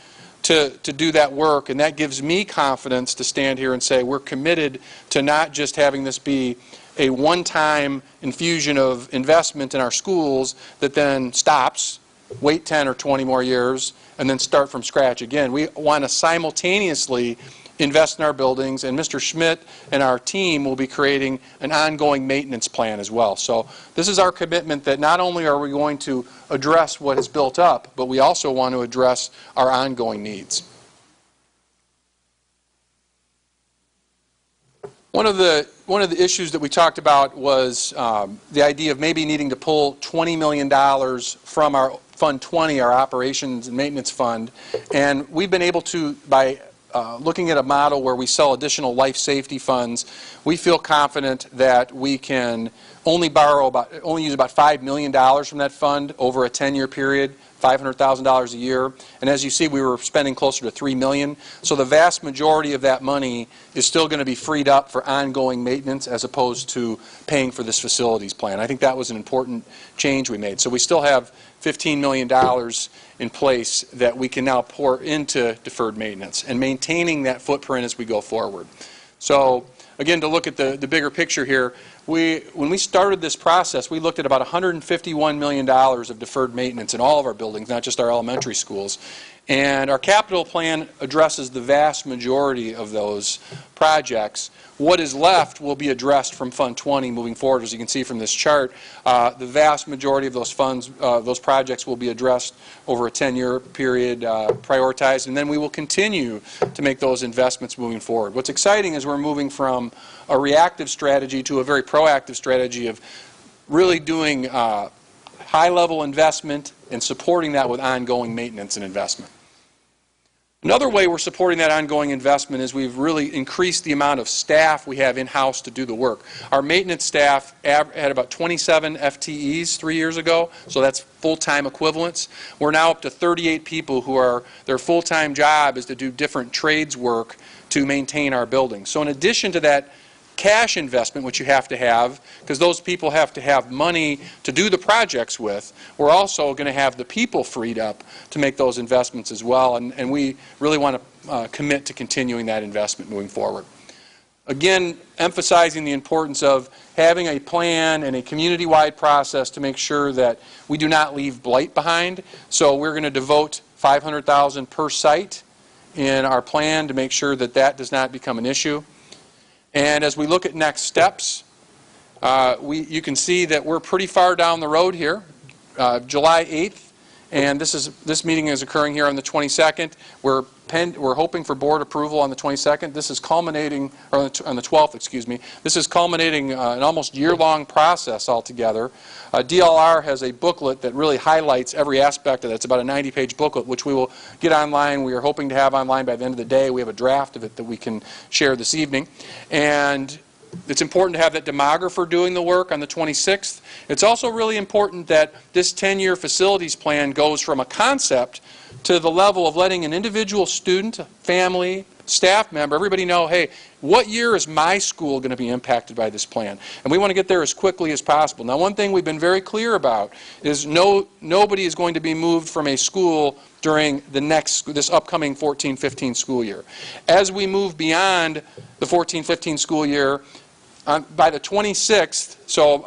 [SPEAKER 8] to do that work, and that gives me confidence to stand here and say we're committed to not just having this be a one-time infusion of investment in our schools that then stops, wait 10 or 20 more years, and then start from scratch again. We want to simultaneously invest in our buildings, and Mr. Schmidt and our team will be creating an ongoing maintenance plan as well. So this is our commitment that not only are we going to address what is built up, but we also want to address our ongoing needs. One of the issues that we talked about was the idea of maybe needing to pull $20 million from our Fund 20, our Operations and Maintenance Fund, and we've been able to, by looking at a model where we sell additional life safety funds, we feel confident that we can only use about $5 million from that fund over a 10-year period, $500,000 a year. And as you see, we were spending closer to $3 million. So the vast majority of that money is still going to be freed up for ongoing maintenance as opposed to paying for this facilities plan. I think that was an important change we made. So we still have $15 million in place that we can now pour into deferred maintenance and maintaining that footprint as we go forward. So again, to look at the bigger picture here, when we started this process, we looked at about $151 million of deferred maintenance in all of our buildings, not just our elementary schools. And our capital plan addresses the vast majority of those projects. What is left will be addressed from Fund 20 moving forward. As you can see from this chart, the vast majority of those funds, those projects will be addressed over a 10-year period, prioritized, and then we will continue to make those investments moving forward. What's exciting is we're moving from a reactive strategy to a very proactive strategy of really doing high-level investment and supporting that with ongoing maintenance and investment. Another way we're supporting that ongoing investment is we've really increased the amount of staff we have in-house to do the work. Our maintenance staff had about 27 FTEs 3 years ago, so that's full-time equivalents. We're now up to 38 people who their full-time job is to do different trades work to maintain our buildings. So in addition to that cash investment, which you have to have, because those people have to have money to do the projects with, we're also going to have the people freed up to make those investments as well, and we really want to commit to continuing that investment moving forward. Again, emphasizing the importance of having a plan and a community-wide process to make sure that we do not leave blight behind. So we're going to devote $500,000 per site in our plan to make sure that that does not become an issue. And as we look at next steps, you can see that we're pretty far down the road here. July 8th, and this meeting is occurring here on the 22nd. We're hoping for board approval on the 22nd. This is culminating, or on the 12th, excuse me. This is culminating an almost year-long process altogether. DLR has a booklet that really highlights every aspect of that. It's about a 90-page booklet, which we will get online. We are hoping to have online by the end of the day. We have a draft of it that we can share this evening. And it's important to have that demographer doing the work on the 26th. It's also really important that this 10-year facilities plan goes from a concept to the level of letting an individual student, family, staff member, everybody know, hey, what year is my school going to be impacted by this plan? And we want to get there as quickly as possible. Now, one thing we've been very clear about is nobody is going to be moved from a school during this upcoming 14-15 school year. As we move beyond the 14-15 school year, by the 26th, so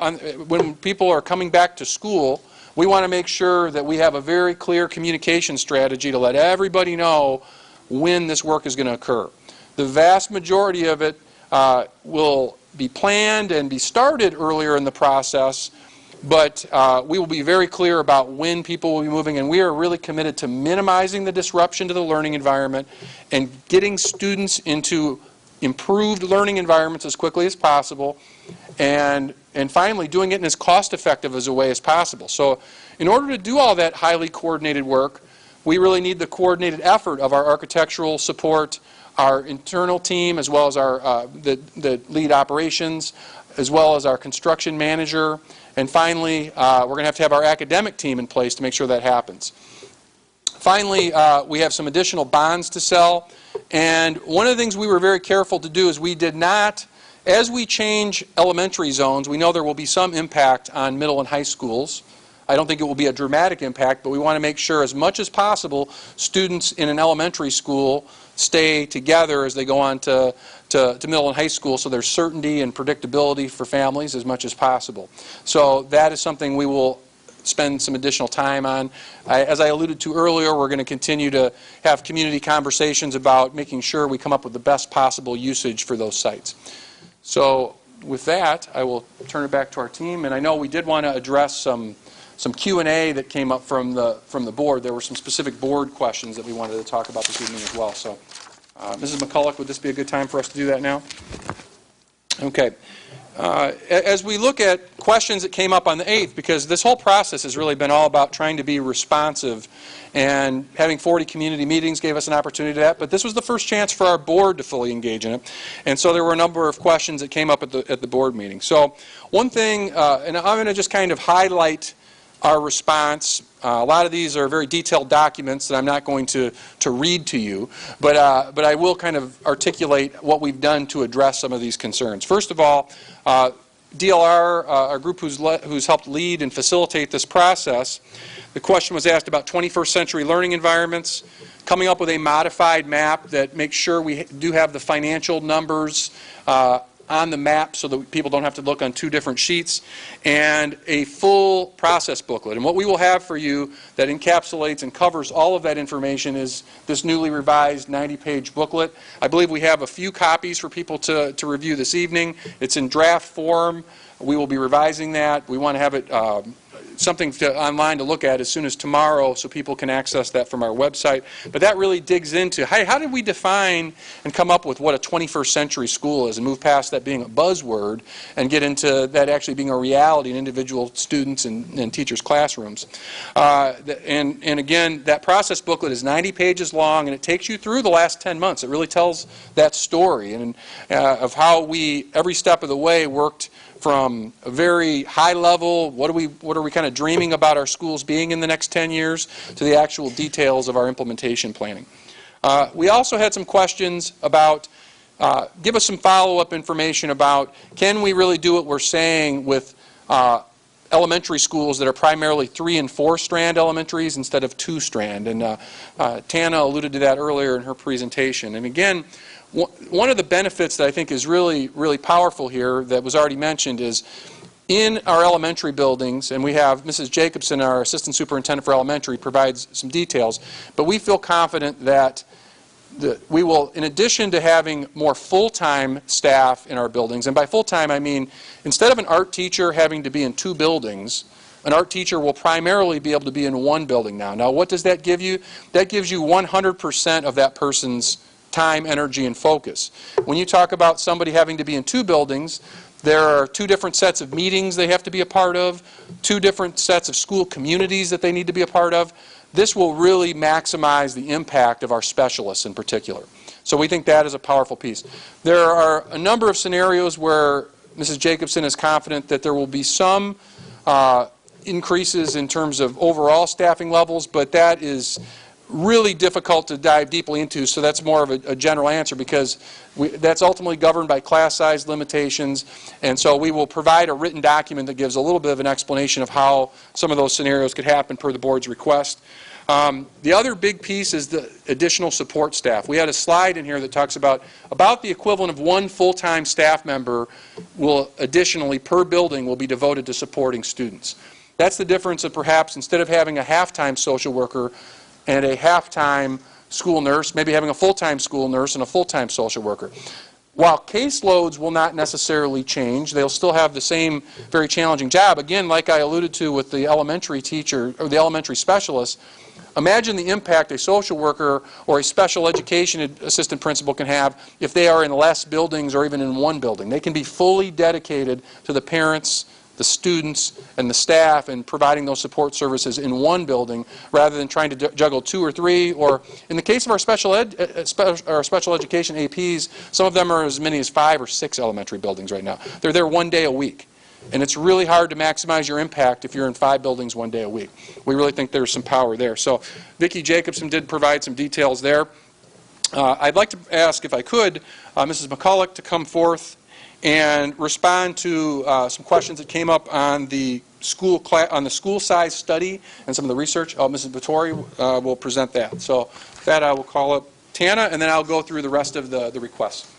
[SPEAKER 8] when people are coming back to school, we want to make sure that we have a very clear communication strategy to let everybody know when this work is going to occur. The vast majority of it will be planned and be started earlier in the process, but we will be very clear about when people will be moving, and we are really committed to minimizing the disruption to the learning environment and getting students into improved learning environments as quickly as possible, and finally doing it in as cost-effective as a way as possible. So in order to do all that highly coordinated work, we really need the coordinated effort of our architectural support, our internal team, as well as our the lead operations, as well as our construction manager. And finally, we're going to have our academic team in place to make sure that happens. Finally, we have some additional bonds to sell. And one of the things we were very careful to do is we did not, as we change elementary zones, we know there will be some impact on middle and high schools. I don't think it will be a dramatic impact, but we want to make sure as much as possible students in an elementary school stay together as they go on to middle and high school, so there's certainty and predictability for families as much as possible. So that is something we will spend some additional time on. As I alluded to earlier, we're going to continue to have community conversations about making sure we come up with the best possible usage for those sites. So with that, I will turn it back to our team. And I know we did want to address some Q&A that came up from the board. There were some specific board questions that we wanted to talk about this evening as well. So, Mrs. McCulloch, would this be a good time for us to do that now? Okay. As we look at questions that came up on the 8th, because this whole process has really been all about trying to be responsive, and having 40 community meetings gave us an opportunity to that, but this was the first chance for our board to fully engage in it. And so there were a number of questions that came up at the board meeting. So one thing, and I'm going to just kind of highlight our response. A lot of these are very detailed documents that I'm not going to read to you, but I will kind of articulate what we've done to address some of these concerns. First of all, DLR, our group who's helped lead and facilitate this process, the question was asked about 21st century learning environments, coming up with a modified map that makes sure we do have the financial numbers on the map so that people don't have to look on two different sheets, and a full process booklet. And what we will have for you that encapsulates and covers all of that information is this newly revised 90-page booklet. I believe we have a few copies for people to review this evening. It's in draft form. We will be revising that. We want to have it something online to look at as soon as tomorrow so people can access that from our website. But that really digs into, hey, how did we define and come up with what a 21st century school is and move past that being a buzzword and get into that actually being a reality in individual students and teachers' classrooms. And again, that process booklet is 90 pages long, and it takes you through the last 10 months. It really tells that story and of how we, every step of the way, worked from a very high level, what are we kind of dreaming about our schools being in the next 10 years, to the actual details of our implementation planning. We also had some questions about, give us some follow-up information about, can we really do what we're saying with elementary schools that are primarily 3- and 4-strand elementaries instead of 2-strand? And Tana alluded to that earlier in her presentation. And again, one of the benefits that I think is really, really powerful here that was already mentioned is in our elementary buildings, and we have Mrs. Jacobson, our Assistant Superintendent for Elementary, provides some details, but we feel confident that we will, in addition to having more full-time staff in our buildings, and by full-time I mean instead of an art teacher having to be in 2 buildings, an art teacher will primarily be able to be in 1 building now. Now, what does that give you? That gives you 100% of that person's time, energy, and focus. When you talk about somebody having to be in 2 buildings, there are 2 different sets of meetings they have to be a part of, 2 different sets of school communities that they need to be a part of. This will really maximize the impact of our specialists in particular. So we think that is a powerful piece. There are a number of scenarios where Mrs. Jacobson is confident that there will be some increases in terms of overall staffing levels, but that is really difficult to dive deeply into, so that's more of a general answer because that's ultimately governed by class size limitations, and so we will provide a written document that gives a little bit of an explanation of how some of those scenarios could happen per the board's request. The other big piece is the additional support staff. We had a slide in here that talks about the equivalent of 1 full-time staff member will additionally per building will be devoted to supporting students. That's the difference of perhaps instead of having a half-time social worker and a half-time school nurse, maybe having a full-time school nurse and a full-time social worker. While caseloads will not necessarily change, they'll still have the same very challenging job. Again, like I alluded to with the elementary teacher or the elementary specialist, imagine the impact a social worker or a special education assistant principal can have if they are in less buildings or even in 1 building. They can be fully dedicated to the parents, the students, and the staff, and providing those support services in one building rather than trying to juggle 2 or 3, or in the case of our special education APs, some of them are as many as 5 or 6 elementary buildings right now. They're there 1 day a week. And it's really hard to maximize your impact if you're in 5 buildings 1 day a week. We really think there's some power there. So Vicki Jacobson did provide some details there. I'd like to ask, if I could, Mrs. McCulloch to come forth and respond to some questions that came up on the school size study and some of the research. Mrs. Vittori will present that. So with that, I will call up Tana, and then I'll go through the rest of the requests.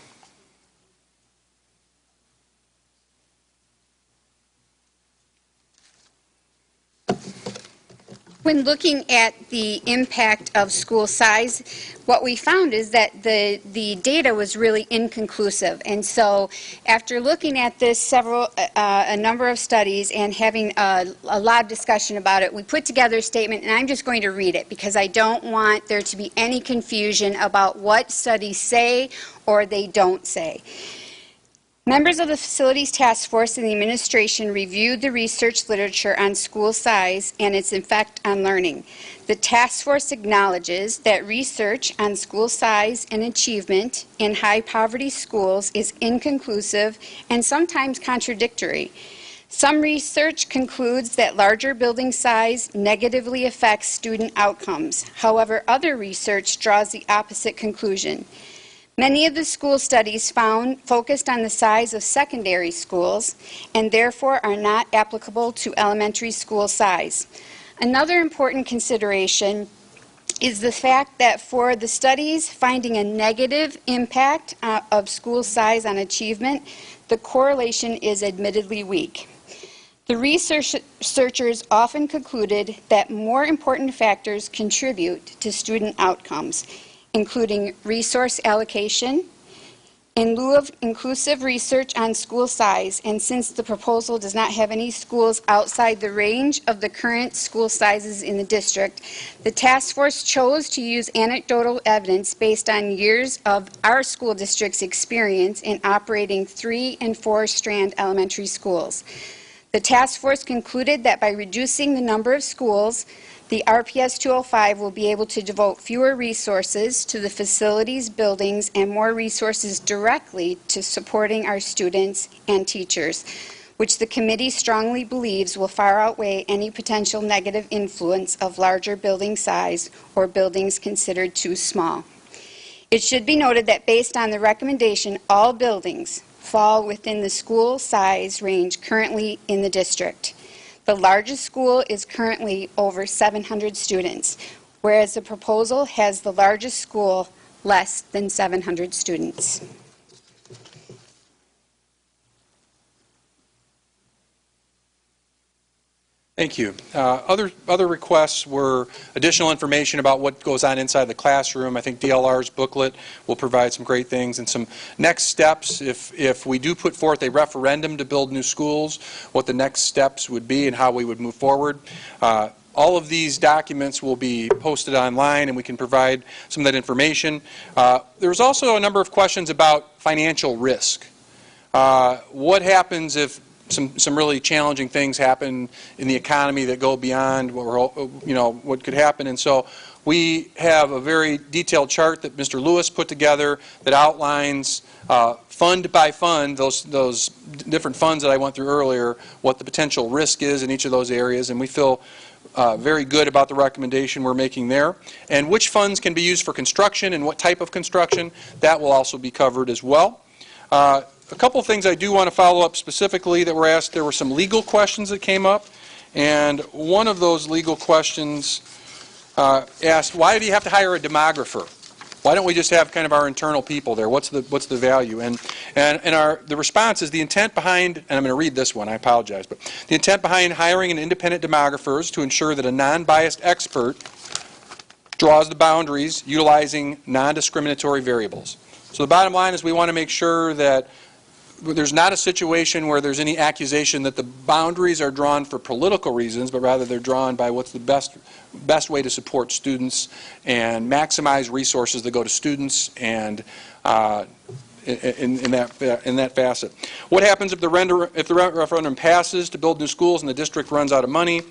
[SPEAKER 6] When looking at the impact of school size, what we found is that the data was really inconclusive. And so after looking at this a number of studies and having a lot of discussion about it, we put together a statement, and I'm just going to read it because I don't want there to be any confusion about what studies say or they don't say. Members of the Facilities Task Force and the administration reviewed the research literature on school size and its effect on learning. The task force acknowledges that research on school size and achievement in high-poverty schools is inconclusive and sometimes contradictory. Some research concludes that larger building size negatively affects student outcomes. However, other research draws the opposite conclusion. Many of the school studies focused on the size of secondary schools and therefore are not applicable to elementary school size. Another important consideration is the fact that for the studies finding a negative impact of school size on achievement, the correlation is admittedly weak. The researchers often concluded that more important factors contribute to student outcomes, including resource allocation, in lieu of inclusive research on school size, and since the proposal does not have any schools outside the range of the current school sizes in the district, the task force chose to use anecdotal evidence based on years of our school district's experience in operating 3- and 4-strand elementary schools. The task force concluded that by reducing the number of schools, the RPS 205 will be able to devote fewer resources to the facilities, buildings, and more resources directly to supporting our students and teachers, which the committee strongly believes will far outweigh any potential negative influence of larger building size or buildings considered too small. It should be noted that based on the recommendation, all buildings fall within the school size range currently in the district. The largest school is currently over 700 students, whereas the proposal has the largest school less than 700 students.
[SPEAKER 8] Thank you. Other requests were additional information about what goes on inside the classroom. I think DLR's booklet will provide some great things and some next steps. If we do put forth a referendum to build new schools, what the next steps would be and how we would move forward. All of these documents will be posted online, and we can provide some of that information. There was also a number of questions about financial risk. What happens if some really challenging things happen in the economy that go beyond what could happen? And so we have a very detailed chart that Mr. Lewis put together that outlines fund by fund, those different funds that I went through earlier, what the potential risk is in each of those areas, and we feel very good about the recommendation we're making there. And which funds can be used for construction and what type of construction, that will also be covered as well. A couple of things I do want to follow up specifically that were asked. There were some legal questions that came up, and one of those legal questions asked, why do you have to hire a demographer? Why don't we just have kind of our internal people there? What's the value? And the response is the intent behind, and I'm going to read this one, I apologize, but the intent behind hiring an independent demographer is to ensure that a non-biased expert draws the boundaries utilizing non-discriminatory variables. So the bottom line is we want to make sure that there's not a situation where there's any accusation that the boundaries are drawn for political reasons, but rather they're drawn by what's the best way to support students and maximize resources that go to students and in that facet. What happens if the referendum passes to build new schools and the district runs out of money?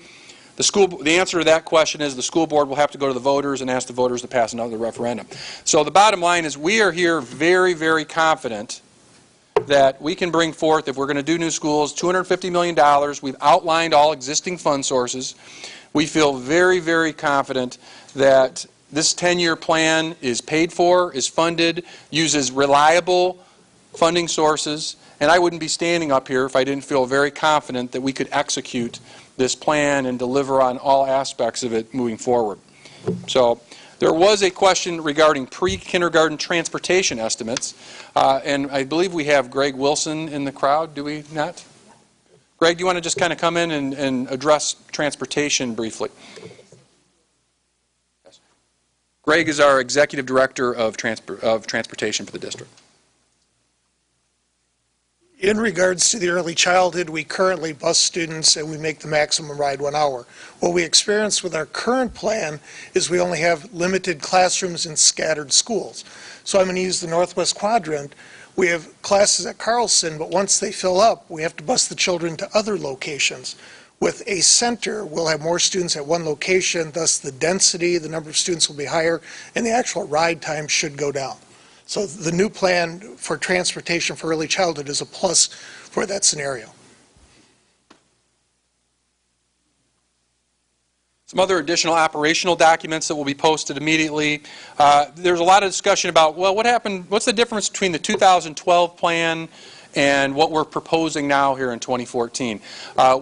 [SPEAKER 8] The answer to that question is the school board will have to go to the voters and ask the voters to pass another referendum. So the bottom line is we are here very, very confident that we can bring forth, if we're going to do new schools, $250 million. We've outlined all existing fund sources. We feel very, very confident that this 10-year plan is paid for, is funded, uses reliable funding sources, and I wouldn't be standing up here if I didn't feel very confident that we could execute this plan and deliver on all aspects of it moving forward. So there was a question regarding pre-kindergarten transportation estimates, and I believe we have Greg Wilson in the crowd, do we not? Greg, do you want to just kind of come in and address transportation briefly? Yes. Greg is our Executive Director of Transportation for the district.
[SPEAKER 9] In regards to the early childhood, we currently bus students and we make the maximum ride 1 hour. What we experience with our current plan is we only have limited classrooms in scattered schools. So I'm going to use the Northwest Quadrant. We have classes at Carlson, but once they fill up, we have to bus the children to other locations. With a center, we'll have more students at one location, thus the density, the number of students will be higher, and the actual ride time should go down. So the new plan for transportation for early childhood is a plus for that scenario.
[SPEAKER 8] Some other additional operational documents that will be posted immediately. There's a lot of discussion about, well, what happened, what's the difference between the 2012 plan and what we're proposing now here in 2014.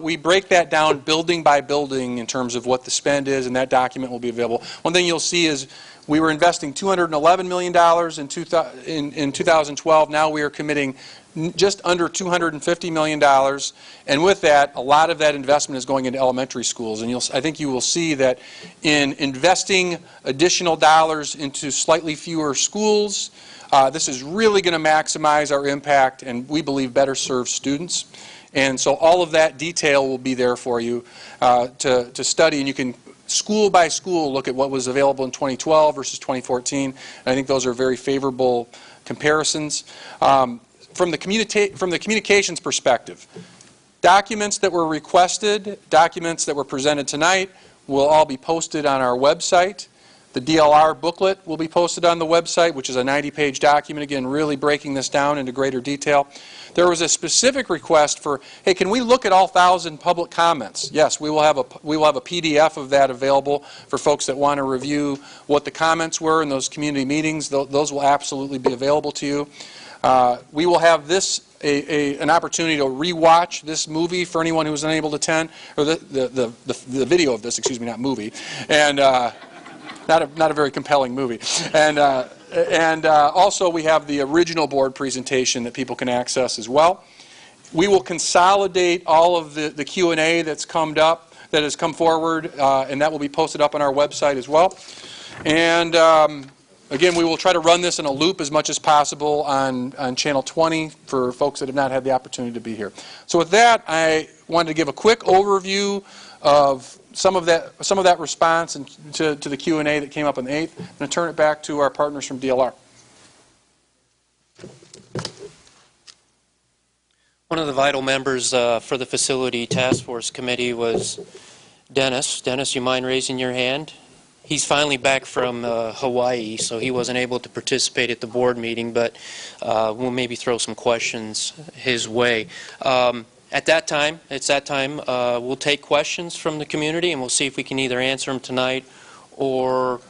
[SPEAKER 8] We break that down building by building in terms of what the spend is, and that document will be available. One thing you'll see is we were investing $211 million in 2012. Now we are committing just under $250 million, and with that, a lot of that investment is going into elementary schools. And I think you will see that in investing additional dollars into slightly fewer schools, this is really going to maximize our impact and we believe better serve students. And so all of that detail will be there for you to study, and you can school by school look at what was available in 2012 versus 2014. And I think those are very favorable comparisons. From the communications perspective, documents that were requested, documents that were presented tonight will all be posted on our website. The DLR booklet will be posted on the website, which is a 90-page document, again, really breaking this down into greater detail. There was a specific request for, hey, can we look at all 1,000 public comments? Yes, we will have a PDF of that available for folks that want to review what the comments were in those community meetings. Those will absolutely be available to you. We will have this an opportunity to rewatch this movie for anyone who was unable to attend, or the video of this, excuse me, not movie, and not a very compelling movie. And also we have the original board presentation that people can access as well. We will consolidate all of the Q&A that has come forward, and that will be posted up on our website as well. And again, we will try to run this in a loop as much as possible on Channel 20 for folks that have not had the opportunity to be here. So with that, I wanted to give a quick overview of some of that response and to the Q&A that came up on the 8th. I'm going to turn it back to our partners from DLR.
[SPEAKER 1] One of the vital members for the Facility Task Force Committee was Dennis. Dennis, you mind raising your hand? He's finally back from Hawaii, so he wasn't able to participate at the board meeting, but we'll maybe throw some questions his way. At that time, we'll take questions from the community, and we'll see if we can either answer them tonight or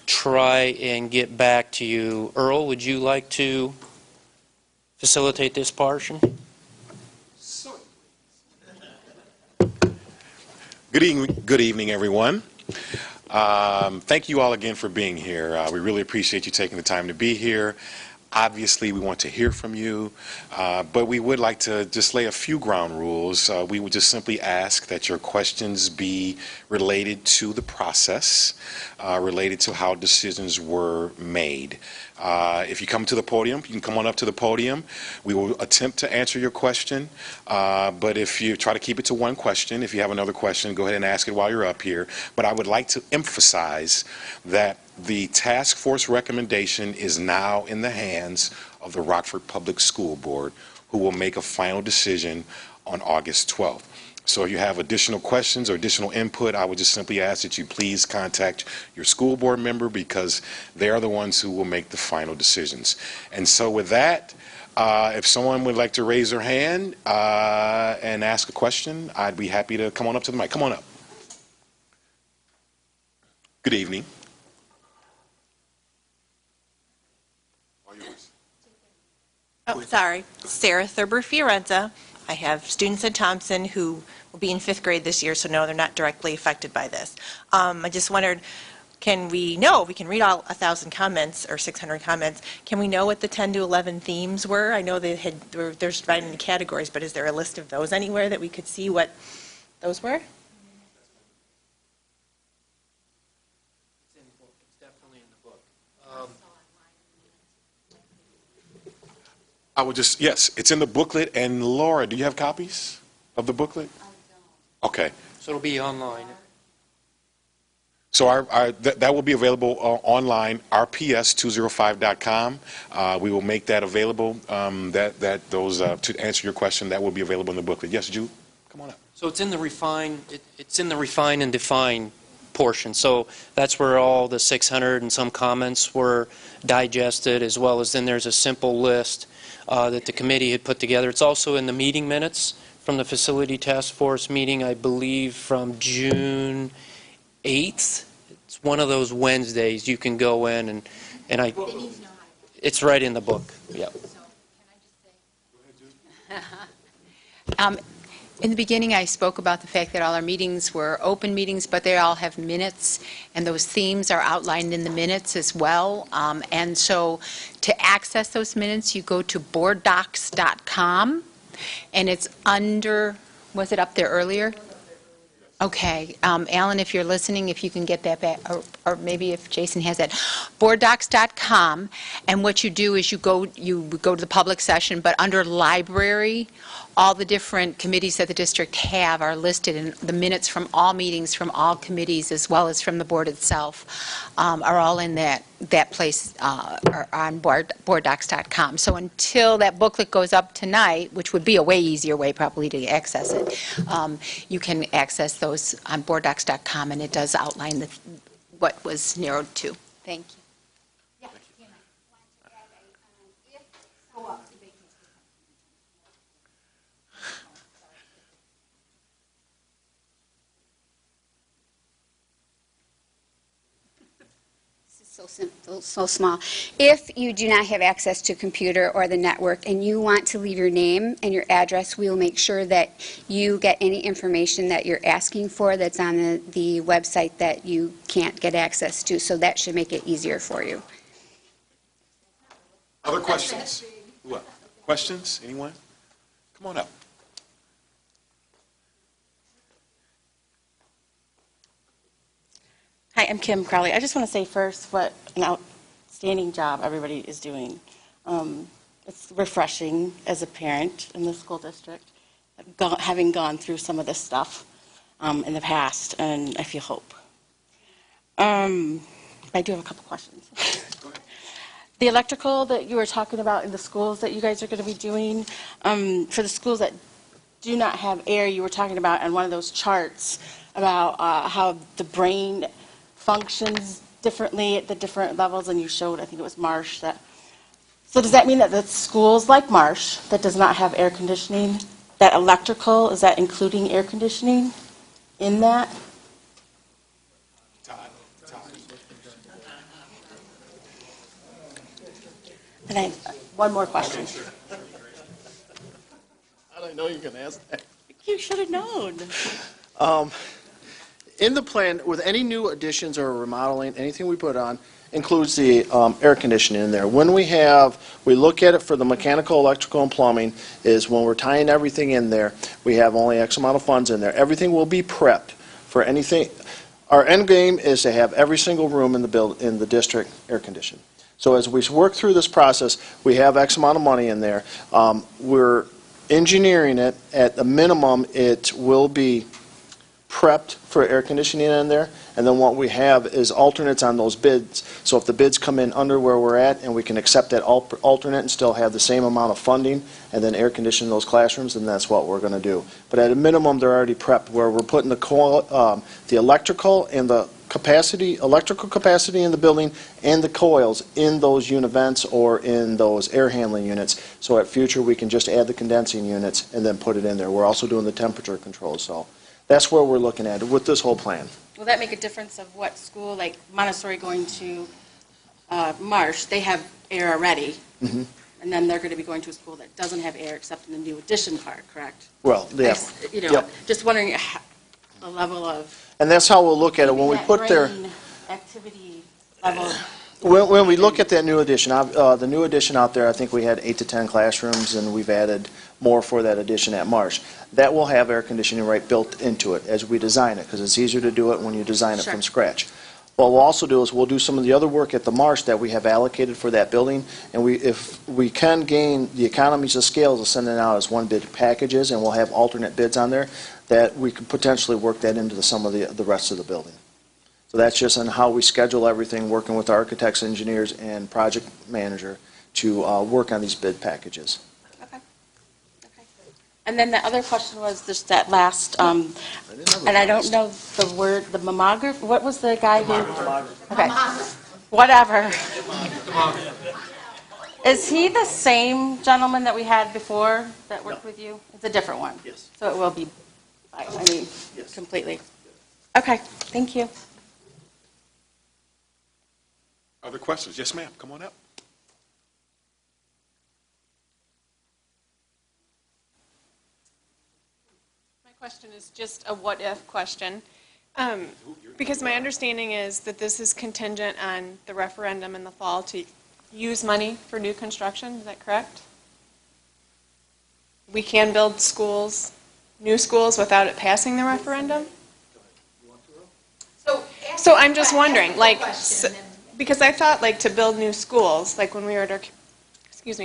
[SPEAKER 1] try and get back to you. Earl, would you like to facilitate this portion?
[SPEAKER 10] Good evening, everyone. Thank you all again for being here. We really appreciate you taking the time to be here. Obviously, we want to hear from you, but we would like to just lay a few ground rules. We would just simply ask that your questions be related to the process, related to how decisions were made. If you come to the podium, you can come on up to the podium. We will attempt to answer your question, but if you try to keep it to one question, if you have another question, go ahead and ask it while you're up here. But I would like to emphasize that the task force recommendation is now in the hands of the Rockford Public School Board, who will make a final decision on August 12th. So if you have additional questions or additional input, I would just simply ask that you please contact your school board member, because they are the ones who will make the final decisions. And so with that, if someone would like to raise their hand and ask a question, I'd be happy to come on up to the mic. Come on up. Good evening. All yours.
[SPEAKER 11] Oh, sorry. Sarah Thurber Fiorenza. I have students at Thompson who will be in 5th grade this year, so no, they're not directly affected by this. I just wondered, can we know, we can read all 1,000 comments or 600 comments, can we know what the 10 to 11 themes were? I know they're divided into categories, but is there a list of those anywhere that we could see what those were?
[SPEAKER 1] It's in the book. It's definitely in the book.
[SPEAKER 10] I would just, yes, it's in the booklet. And Laura, do you have copies of the booklet? I don't. Okay.
[SPEAKER 1] So it'll be online.
[SPEAKER 10] So that will be available online, rps205.com. We will make that available, to answer your question, that will be available in the booklet. Yes, Jude, come on up.
[SPEAKER 1] So it's in the it's in the refine and define portion. So that's where all the 600 and some comments were digested, as well as then there's a simple list that the committee had put together. It's also in the meeting minutes from the Facility Task Force meeting, I believe, from June 8th. It's one of those Wednesdays you can go in and it's right in the book. Yep.
[SPEAKER 3] In the beginning, I spoke about the fact that all our meetings were open meetings, but they all have minutes, and those themes are outlined in the minutes as well. And so to access those minutes, you go to boarddocs.com, and it's under, was it up there earlier? Okay. Alan, if you're listening, if you can get that back, or maybe if Jason has that, boarddocs.com, and what you do is you go to the public session, but under library, all the different committees that the district have are listed, and the minutes from all meetings from all committees, as well as from the board itself, are all in that place or on boarddocs.com. So until that booklet goes up tonight, which would be a way easier way probably to access it, you can access those on boarddocs.com, and it does outline what was narrowed to. Thank you.
[SPEAKER 6] So simple, so small. If you do not have access to a computer or the network and you want to leave your name and your address, we will make sure that you get any information that you're asking for that's on the website that you can't get access to. So that should make it easier for you.
[SPEAKER 10] Other questions? What? Questions? Anyone? Come on up.
[SPEAKER 12] Hi, I'm Kim Crowley. I just want to say first what an outstanding job everybody is doing. It's refreshing as a parent in the school district, having gone through some of this stuff in the past, and I feel hope. I do have a couple questions. The electrical that you were talking about in the schools that you guys are going to be doing, for the schools that do not have air, you were talking about on one of those charts about how the brain functions differently at the different levels, and you showed, I think it was Marsh, that. So does that mean that the schools like Marsh that does not have air conditioning, that electrical, is that including air conditioning in that? And I, one more question.
[SPEAKER 5] I didn't know you were going to ask that.
[SPEAKER 12] You should have known.
[SPEAKER 5] In the plan, with any new additions or remodeling, anything we put on includes the air conditioning in there. When we look at it for the mechanical, electrical, and plumbing, is when we're tying everything in there, we have only X amount of funds in there. Everything will be prepped for anything. Our end game is to have every single room in the district air conditioned. So as we work through this process, we have X amount of money in there. We're engineering it. At the minimum, it will be prepped for air conditioning in there, and then what we have is alternates on those bids. So if the bids come in under where we're at, and we can accept that alternate and still have the same amount of funding, and then air condition those classrooms, then that's what we're going to do. But at a minimum, they're already prepped, where we're putting the electrical and the electrical capacity in the building and the coils in those univents or in those air handling units. So at future, we can just add the condensing units and then put it in there. We're also doing the temperature control. So that's where we're looking at with this whole plan.
[SPEAKER 12] Will that make a difference of what school, like Montessori going to Marsh, they have air already,
[SPEAKER 5] Mm-hmm.
[SPEAKER 12] and then they're going to be going to a school that doesn't have air except in the new addition part, correct?
[SPEAKER 5] Well, yeah. Yep.
[SPEAKER 12] Just wondering the level of...
[SPEAKER 5] And that's how we'll look at it when we put their...
[SPEAKER 12] activity level.
[SPEAKER 5] When we look at that new addition, the new addition out there, I think we had 8 to 10 classrooms, and we've added more for that addition at Marsh. That will have air conditioning right built into it as we design it, because it's easier to do it when you design it
[SPEAKER 12] Sure.
[SPEAKER 5] from scratch. What we'll also do is we'll do some of the other work at the Marsh that we have allocated for that building, and if we can gain the economies of scale of sending out as one bid packages, and we'll have alternate bids on there, that we could potentially work that into some of the rest of the building. So that's just on how we schedule everything, working with architects, engineers, and project manager to work on these bid packages.
[SPEAKER 12] Okay. And then the other question was just that last, and I don't know the word, the mammograph, what was the guy who? Okay, whatever. Is he the same gentleman that we had before that worked with you? It's a different one?
[SPEAKER 5] Yes.
[SPEAKER 12] So it will be, I mean,
[SPEAKER 5] Yes.
[SPEAKER 12] completely. Okay, thank you.
[SPEAKER 10] Other questions? Yes, ma'am. Come on up.
[SPEAKER 13] My question is just a what-if question, because my understanding is that this is contingent on the referendum in the fall to use money for new construction. Is that correct? We can build schools, new schools, without it passing the referendum? So I'm just wondering, like, because I thought, like, to build new schools, like when we were at our,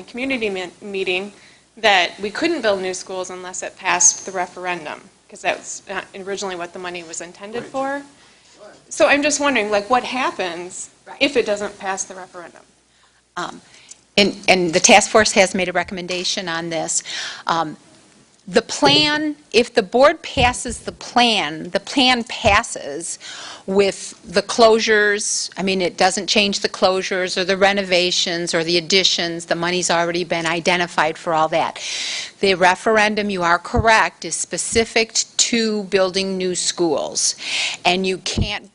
[SPEAKER 13] community meeting, that we couldn't build new schools unless it passed the referendum, because that's not originally what the money was intended for. So I'm just wondering, like, what happens if it doesn't pass the referendum?
[SPEAKER 3] And the task force has made a recommendation on this. The plan, if the board passes the plan passes with the closures. I mean, it doesn't change the closures or the renovations or the additions. The money's already been identified for all that. The referendum, you are correct, is specific to building new schools. And you can't...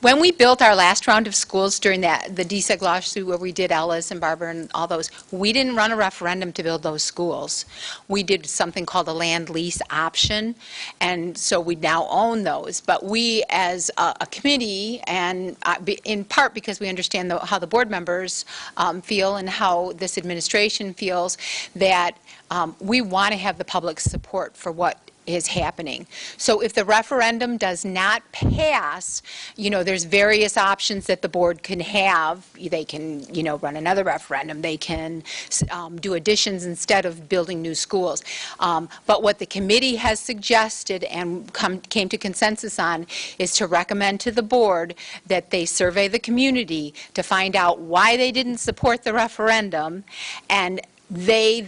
[SPEAKER 3] when we built our last round of schools during the DSEG lawsuit where we did Ellis and Barber and all those, we didn't run a referendum to build those schools. We did something called a land lease option, and so we now own those. But we as a committee, and in part because we understand how the board members feel and how this administration feels, that we want to have the public support for what is happening. So if the referendum does not pass, there's various options that the board can have. They can, run another referendum. They can do additions instead of building new schools. But what the committee has suggested and came to consensus on is to recommend to the board that they survey the community to find out why they didn't support the referendum, and they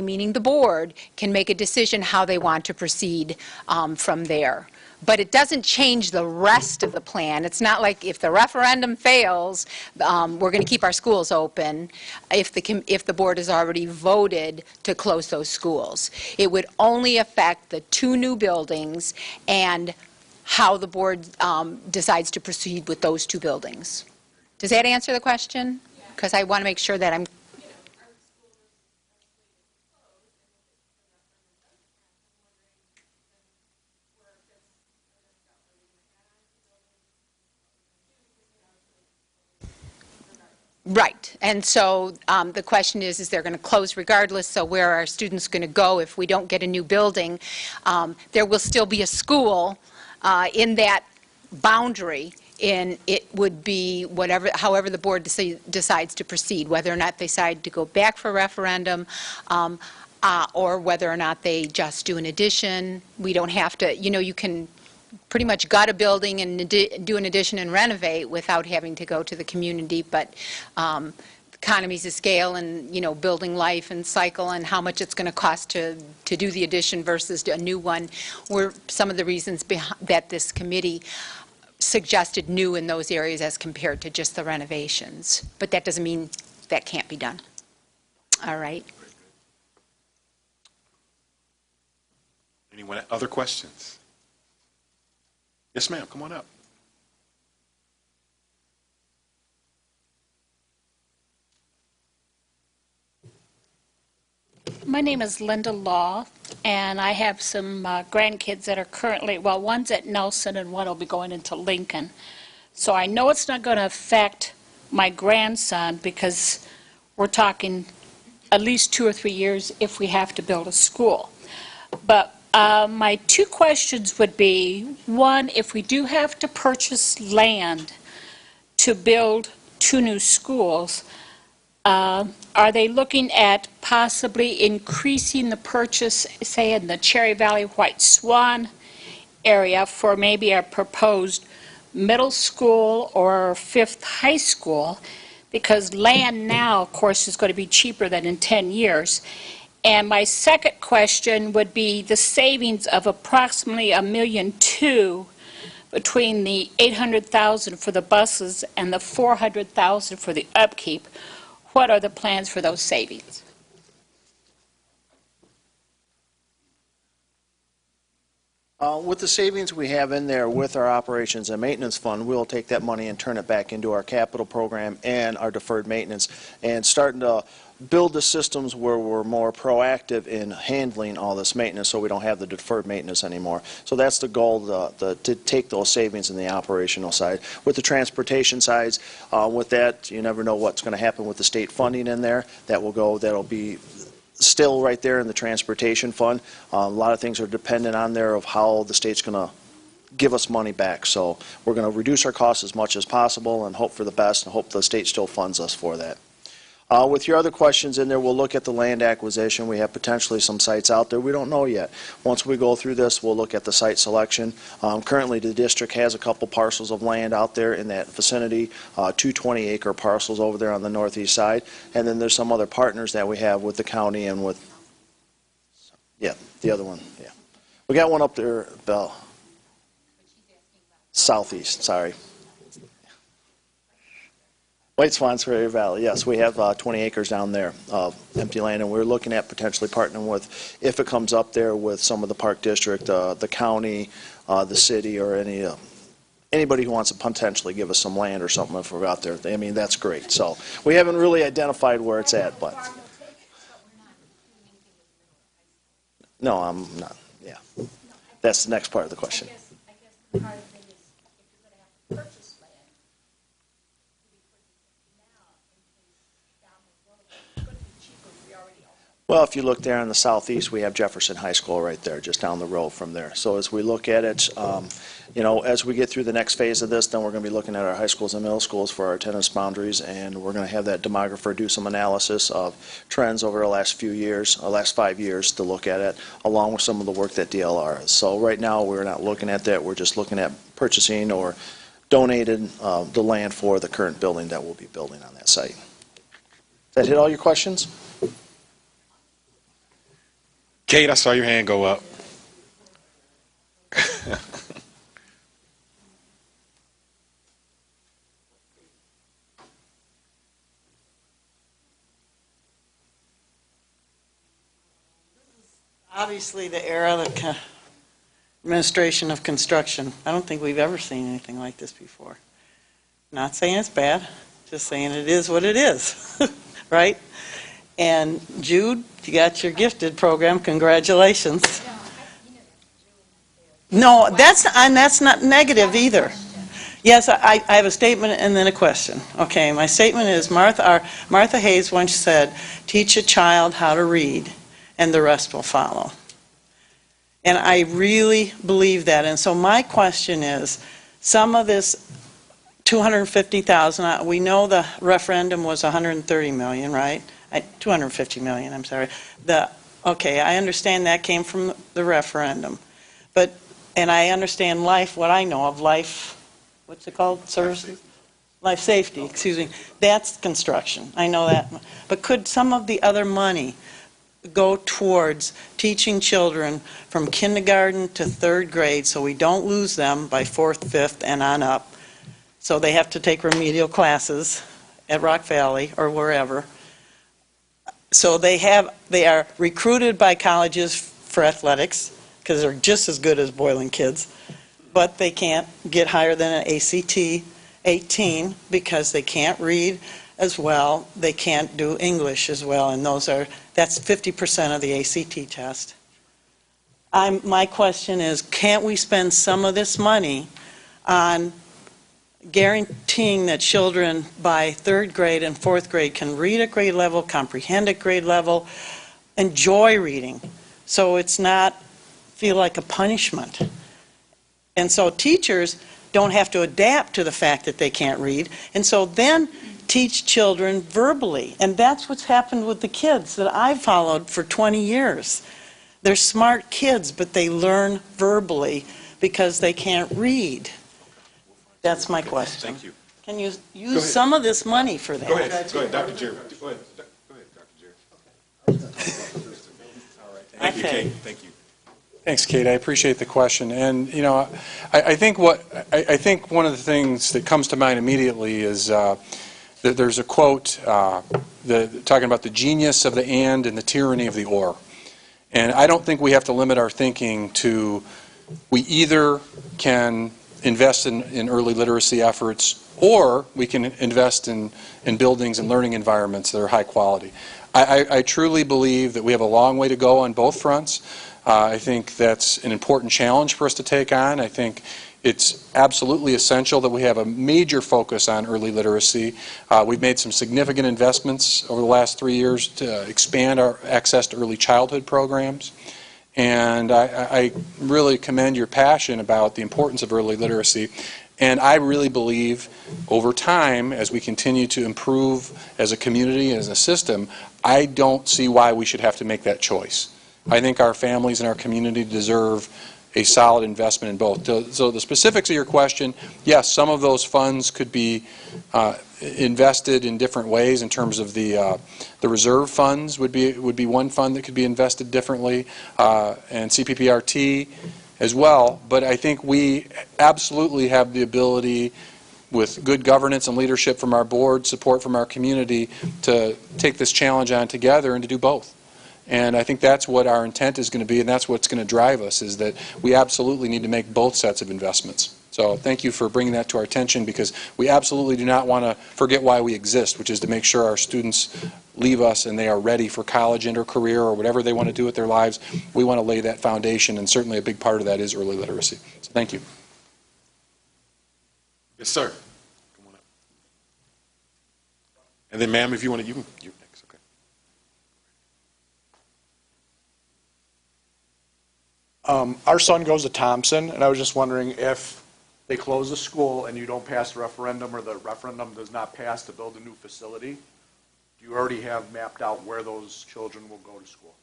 [SPEAKER 3] meaning the board, can make a decision how they want to proceed from there. But it doesn't change the rest of the plan. It's not like if the referendum fails, we're going to keep our schools open if the board has already voted to close those schools. It would only affect the 2 new buildings and how the board decides to proceed with those 2 buildings. Does that answer the question? Because I want to make sure that I'm... Right, and so the question is they're going to close regardless, so where are our students going to go if we don't get a new building? There will still be a school in that boundary, and it would be however the board decides to proceed, whether or not they decide to go back for referendum. or whether or not they just do an addition. We don't have to, you can pretty much gut a building and do an addition and renovate without having to go to the community, but economies of scale and, building life and cycle and how much it's going to cost to do the addition versus a new one were some of the reasons that this committee suggested new in those areas as compared to just the renovations. But that doesn't mean that can't be done. All right.
[SPEAKER 10] Anyone, other questions? Yes, ma'am, come on up.
[SPEAKER 14] My name is Linda Law, and I have some grandkids that are currently, well, one's at Nelson and one will be going into Lincoln. So I know it's not going to affect my grandson because we're talking at least 2 or 3 years if we have to build a school. But my two questions would be, one, if we do have to purchase land to build 2 new schools, are they looking at possibly increasing the purchase, say, in the Cherry Valley White Swan area for maybe a proposed middle school or 5th high school? Because land now, of course, is going to be cheaper than in 10 years. And my second question would be the savings of approximately $1.2 million between the $800,000 for the buses and the $400,000 for the upkeep. What are the plans for those savings?
[SPEAKER 5] With the savings we have in there with our operations and maintenance fund, we'll take that money and turn it back into our capital program and our deferred maintenance, and starting to build the systems where we're more proactive in handling all this maintenance so we don't have the deferred maintenance anymore. So that's the goal, to take those savings in the operational side. With the transportation sides, with that, you never know what's going to happen with the state funding in there. That'll be still right there in the transportation fund. A lot of things are dependent on there of how the state's going to give us money back. So we're going to reduce our costs as much as possible and hope for the best and hope the state still funds us for that. With your other questions in there, we'll look at the land acquisition. We have potentially some sites out there. We don't know yet. Once we go through this, we'll look at the site selection. Currently, the district has a couple parcels of land out there in that vicinity, 2 20-acre parcels over there on the northeast side. And then there's some other partners that we have with the county and with, the other one, We got one up there, southeast, sorry. White Swan Cherry Valley, yes, we have 20 acres down there of empty land, and we're looking at potentially partnering with, if it comes up there, with some of the park district, the county, the city, or anybody who wants to potentially give us some land or something if we're out there. I mean, that's great. So we haven't really identified where it's at, but no, I'm not. Yeah, that's the next part of the question.
[SPEAKER 14] I guess part of it is if you're going to have to purchase land,
[SPEAKER 5] Well, if you look there in the southeast, we have Jefferson High School right there, just down the road from there. So as we look at it, as we get through the next phase of this, then we're going to be looking at our high schools and middle schools for our attendance boundaries, and we're going to have that demographer do some analysis of trends over the last few years, last 5 years, to look at it, along with some of the work that DLR is. So right now, we're not looking at that. We're just looking at purchasing or donated the land for the current building that we'll be building on that site. Does that hit all your questions?
[SPEAKER 10] Kate, I saw your hand go up.
[SPEAKER 15] Obviously, the era of the administration of construction. I don't think we've ever seen anything like this before. Not saying it's bad, just saying it is what it is, right? And Jude, you got your gifted program. Congratulations. No, that's not negative either. Yes, I have a statement and then a question. Okay, my statement is Martha Hayes once said, "Teach a child how to read, and the rest will follow." And I really believe that. And so my question is, some of this $250,000, we know the referendum was $130 million, right? $250 million, I'm sorry. The Okay, I understand that came from the referendum. But, and I understand life, what I know of life, what's it called, services? Life safety, excuse me. That's construction, I know that. But could some of the other money go towards teaching children from kindergarten to third grade so we don't lose them by fourth, fifth, and on up? So they have to take remedial classes at Rock Valley or wherever. So they are recruited by colleges for athletics, because they're just as good as Boylan kids, but they can't get higher than an ACT 18 because they can't read as well, they can't do English as well, and that's 50% of the ACT test. My question is, can't we spend some of this money on guaranteeing that children by third grade and fourth grade can read at grade level, comprehend at grade level, enjoy reading, so it's not feel like a punishment? And so teachers don't have to adapt to the fact that they can't read, and so then teach children verbally. And that's what's happened with the kids that I've followed for 20 years. They're smart kids, but they learn verbally because they can't read. That's my question.
[SPEAKER 10] Thank you.
[SPEAKER 15] Can you use some of this money for that?
[SPEAKER 10] Go ahead, Dr. Jerry. Go ahead, Dr. Jerry. Thank you, Kate. Thank you.
[SPEAKER 8] Thanks, Kate. I appreciate the question. And, you know, I think one of the things that comes to mind immediately is that there's a quote talking about the genius of the and the tyranny of the or. And I don't think we have to limit our thinking to, we either can invest in early literacy efforts, or we can invest in buildings and learning environments that are high quality. I truly believe that we have a long way to go on both fronts. I think that's an important challenge for us to take on. I think it's absolutely essential that we have a major focus on early literacy. We've made some significant investments over the last 3 years to expand our access to early childhood programs. And I really commend your passion about the importance of early literacy. And I really believe over time, as we continue to improve as a community and as a system, I don't see why we should have to make that choice. I think our families and our community deserve a solid investment in both. So the specifics of your question, yes, some of those funds could be invested in different ways in terms of the reserve funds would be one fund that could be invested differently, and CPPRT as well. But I think we absolutely have the ability, with good governance and leadership from our board, support from our community, to take this challenge on together and to do both. And I think that's what our intent is going to be, and that's what's going to drive us, is that we absolutely need to make both sets of investments. So thank you for bringing that to our attention, because we absolutely do not want to forget why we exist, which is to make sure our students leave us and they are ready for college and or career or whatever they want to do with their lives. We want to lay that foundation, and certainly a big part of that is early literacy. So thank you.
[SPEAKER 10] Yes, sir. Come on up. And then, ma'am, if you want to, you're next. Okay.
[SPEAKER 16] Our son goes to Thompson, and I was just wondering if they close the school and you don't pass the referendum, or the referendum does not pass to build a new facility, do you already have mapped out where those children will go to school?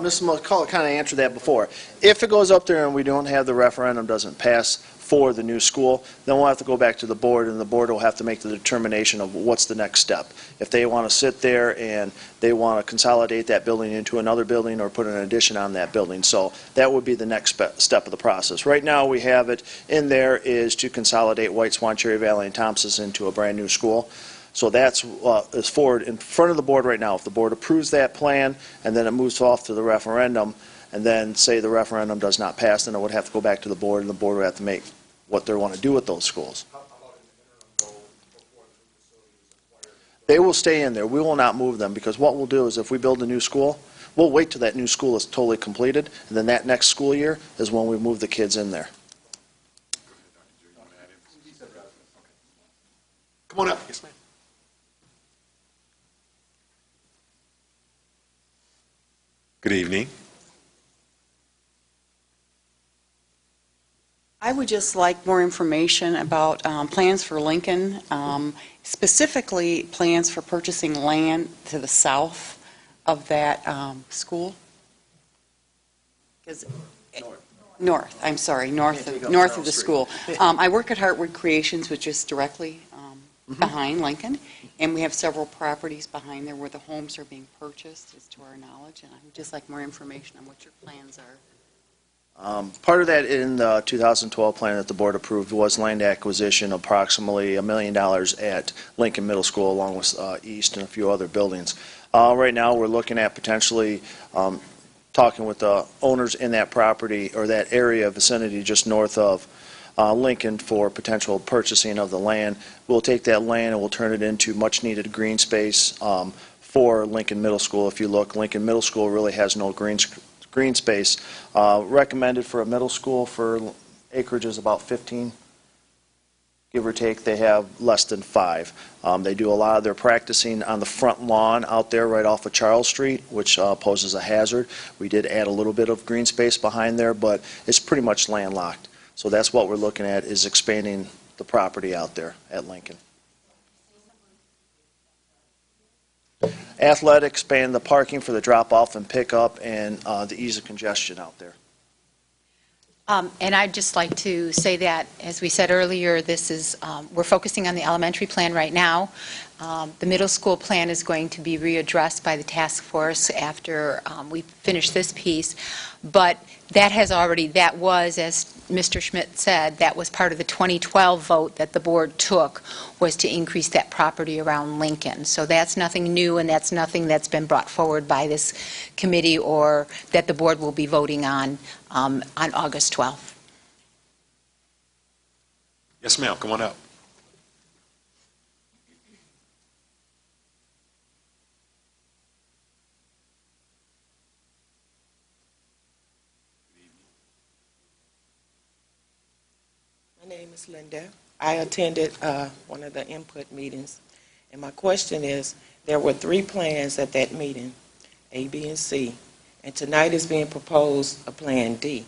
[SPEAKER 5] Ms. McCullough kind of answered that before. If it goes up there and we don't have the referendum, doesn't pass for the new school, then we'll have to go back to the board, and the board will have to make the determination of what's the next step. If they want to sit there and they want to consolidate that building into another building or put an addition on that building. So that would be the next step of the process. Right now we have it in there is to consolidate White Swan, Cherry Valley, and Thompson into a brand new school. So that's is forward in front of the board right now. If the board approves that plan and then it moves off to the referendum, and then say the referendum does not pass, then it would have to go back to the board, and the board would have to make what they want to do with those schools. They will stay in there. We will not move them, because what we'll do is if we build a new school, we'll wait till that new school is totally completed, and then that next school year is when we move the kids in there.
[SPEAKER 10] Come on up. Yes, ma'am. Good evening.
[SPEAKER 17] I would just like more information about plans for Lincoln, specifically plans for purchasing land to the south of that school. North, I'm sorry, north of the school. I work at Heartwood Creations, which is directly behind Lincoln, and we have several properties behind there where the homes are being purchased, as to our knowledge, and I would just like more information on what your plans are.
[SPEAKER 5] Part of that in the 2012 plan that the board approved was land acquisition, approximately $1 million at Lincoln Middle School, along with East and a few other buildings. Right now, we're looking at potentially talking with the owners in that property or that area vicinity just north of Lincoln for potential purchasing of the land. We'll take that land and we'll turn it into much-needed green space for Lincoln Middle School. If you look, Lincoln Middle School really has no green space. Recommended for a middle school for acreage is about 15, give or take. They have less than 5. They do a lot of their practicing on the front lawn out there right off of Charles Street, which poses a hazard. We did add a little bit of green space behind there, but it's pretty much landlocked. So that's what we're looking at, is expanding the property out there at Lincoln. Athletic, expand the parking for the drop-off and pickup, and the ease of congestion out there.
[SPEAKER 3] And I'd just like to say that, as we said earlier, this is, we're focusing on the elementary plan right now. The middle school plan is going to be readdressed by the task force after we finish this piece. But that has already, that was, as Mr. Schmidt said, that was part of the 2012 vote that the board took, was to increase that property around Lincoln. So that's nothing new, and that's nothing that's been brought forward by this committee or that the board will be voting on August 12th.
[SPEAKER 10] Yes, ma'am. Come on up.
[SPEAKER 18] My name is Linda. I attended one of the input meetings, and my question is, there were 3 plans at that meeting, A, B, and C, and tonight is being proposed a Plan D.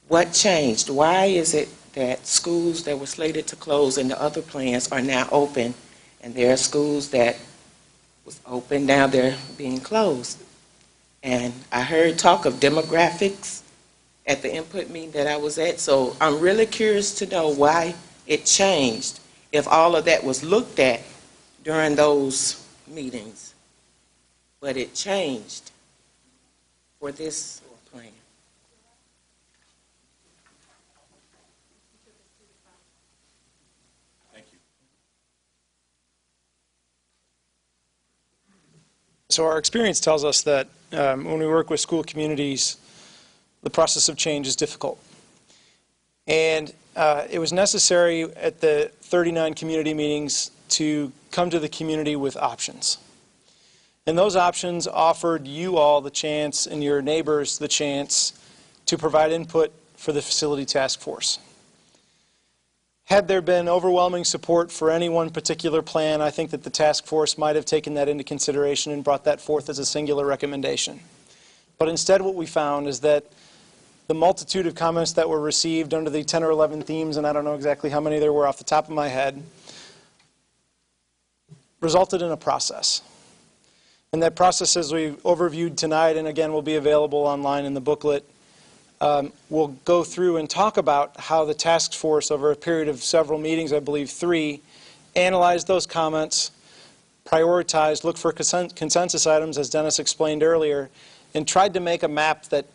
[SPEAKER 18] What changed? Why is it that schools that were slated to close in the other plans are now open, and there are schools that was open, now they're being closed? And I heard talk of demographics at the input meeting that I was at, so I'm really curious to know why it changed, if all of that was looked at during those meetings, but it changed for this plan.
[SPEAKER 10] Thank you.
[SPEAKER 2] So our experience tells us that when we work with school communities, the process of change is difficult. And it was necessary at the 39 community meetings to come to the community with options. And those options offered you all the chance and your neighbors the chance to provide input for the facility task force. Had there been overwhelming support for any one particular plan, I think that the task force might have taken that into consideration and brought that forth as a singular recommendation. But instead what we found is that the multitude of comments that were received under the 10 or 11 themes, and I don't know exactly how many there were off the top of my head, resulted in a process. And that process, as we overviewed tonight, and again will be available online in the booklet, we'll go through and talk about how the task force, over a period of several meetings, I believe 3, analyzed those comments, prioritized, looked for consensus items, as Dennis explained earlier, and tried to make a map that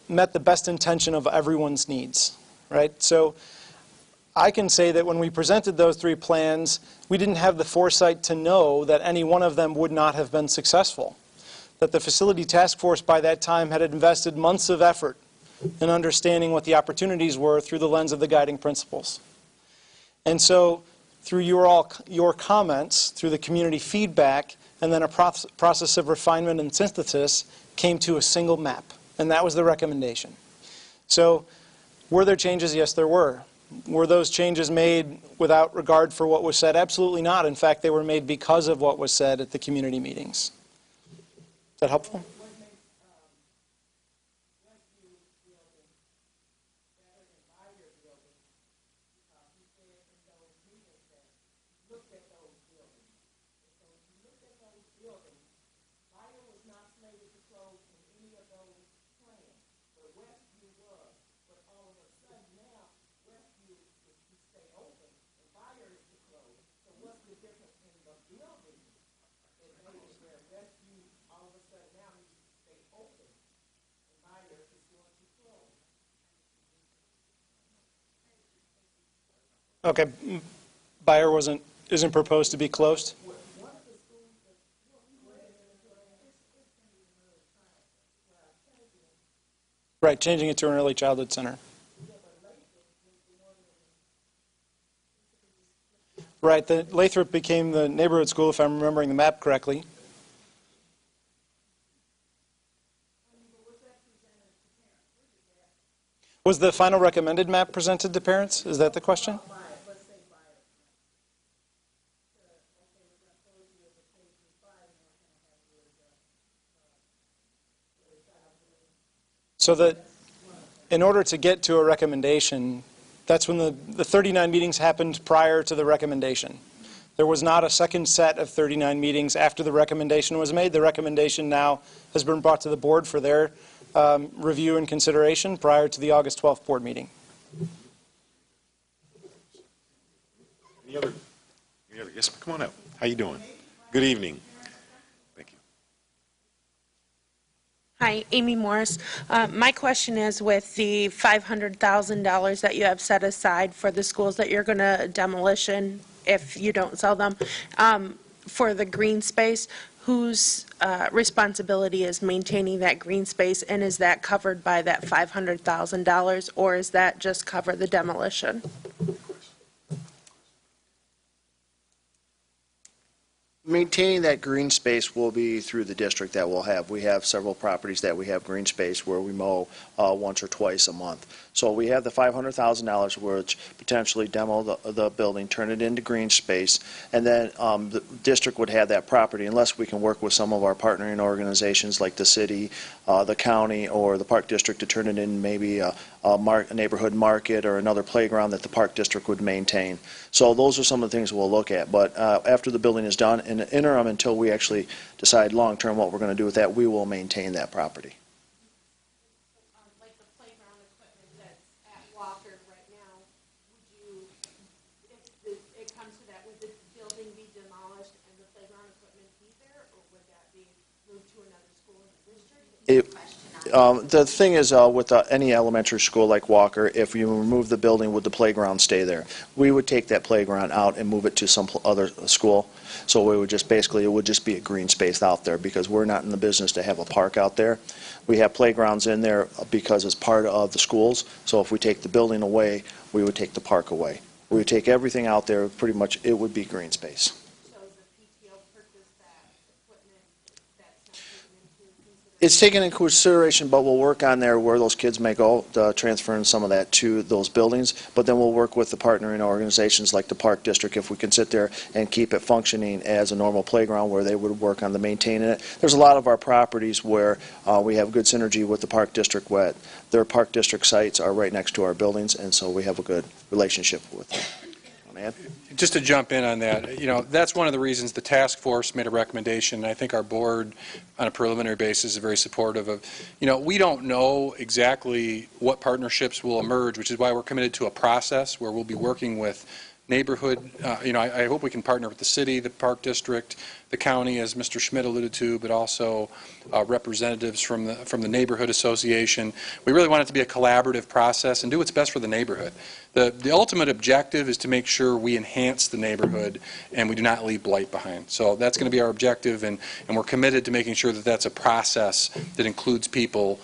[SPEAKER 2] met the best intention of everyone's needs, right? So I can say that when we presented those 3 plans, we didn't have the foresight to know that any one of them would not have been successful. That the facility task force by that time had invested months of effort in understanding what the opportunities were through the lens of the guiding principles. And so through your comments, through the community feedback, and then a process of refinement and synthesis, came to a single map. And that was the recommendation. So were there changes? Yes, there were. Were those changes made without regard for what was said? Absolutely not. In fact, they were made because of what was said at the community meetings. Is that helpful? Okay, Bayer isn't proposed to be closed? Right, changing it to an early childhood center. Right, the Lathrop became the neighborhood school, if I'm remembering the map correctly. Was the final recommended map presented to parents? Is that the question? So that in order to get to a recommendation, that's when the 39 meetings happened prior to the recommendation. There was not a second set of 39 meetings after the recommendation was made. The recommendation now has been brought to the board for their review and consideration prior to the August 12th board meeting.
[SPEAKER 10] Any other? Yes, come on up. How you doing? Good evening.
[SPEAKER 19] Hi, Amy Morris. My question is with the $500,000 that you have set aside for the schools that you're going to demolition if you don't sell them, for the green space, whose responsibility is maintaining that green space, and is that covered by that $500,000, or is that just cover the demolition?
[SPEAKER 5] Maintaining that green space will be through the district that we'll have. We have several properties that we have green space where we mow once or twice a month. So we have the $500,000, which potentially demo the building, turn it into green space, and then the district would have that property unless we can work with some of our partnering organizations like the city, the county, or the park district to turn it in maybe a neighborhood market or another playground that the park district would maintain. So those are some of the things we'll look at. But after the building is done, in the interim, until we actually decide long-term what we're going to do with that, we will maintain that property.
[SPEAKER 19] Like the playground equipment that's at Walker right now, would you, if it comes to that, would the building be demolished and the playground equipment be there, or would that be moved to another school in the district?
[SPEAKER 5] The thing is, with any elementary school like Walker, if you remove the building, would the playground stay there? We would take that playground out and move it to some other school. So we would just basically, it would just be a green space out there because we're not in the business to have a park out there. We have playgrounds in there because it's part of the schools. So if we take the building away, we would take the park away. We would take everything out there, pretty much it would be green space. It's taken into consideration, but we'll work on there where those kids may go, transferring some of that to those buildings. But then we'll work with the partnering organizations like the Park District if we can sit there and keep it functioning as a normal playground where they would work on the maintaining it. There's a lot of our properties where we have good synergy with the Park District. Where their Park District sites are right next to our buildings, and so we have a good relationship with them.
[SPEAKER 8] Just to jump in on that, that's one of the reasons the task force made a recommendation. I think our board, on a preliminary basis, is very supportive of, we don't know exactly what partnerships will emerge, which is why we're committed to a process where we'll be working with neighborhood. I hope we can partner with the city, the Park District, the county, as Mr. Schmidt alluded to, but also representatives from the neighborhood association. We really want it to be a collaborative process and do what's best for the neighborhood. The ultimate objective is to make sure we enhance the neighborhood and we do not leave blight behind. So that's going to be our objective, and we're committed to making sure that that's a process that includes people.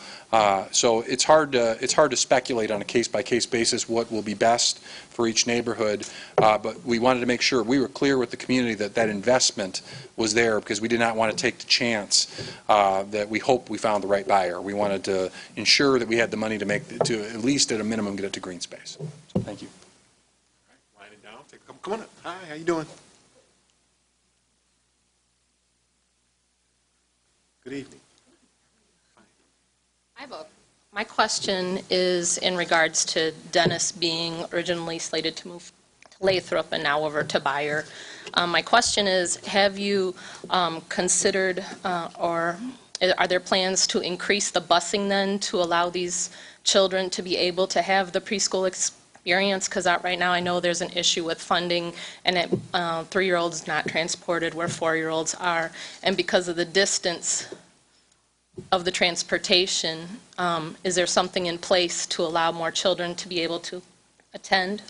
[SPEAKER 8] So it's hard to speculate on a case-by-case basis what will be best for each neighborhood, but we wanted to make sure we were clear with the community that that investment was there because we did not want to take the chance that we hoped we found the right buyer. We wanted to ensure that we had the money to at least at a minimum get it to green space. So thank you.
[SPEAKER 10] All right, line it down. Come on up. Hi, how you doing? Good evening.
[SPEAKER 20] My question is in regards to Dennis being originally slated to move to Lathrop and now over to Bayer. My question is, have you considered or are there plans to increase the busing then to allow these children to be able to have the preschool experience? Because right now I know there's an issue with funding and 3-year-olds not transported where 4-year-olds are. And because of the distance of the transportation, is there something in place to allow more children to be able to attend?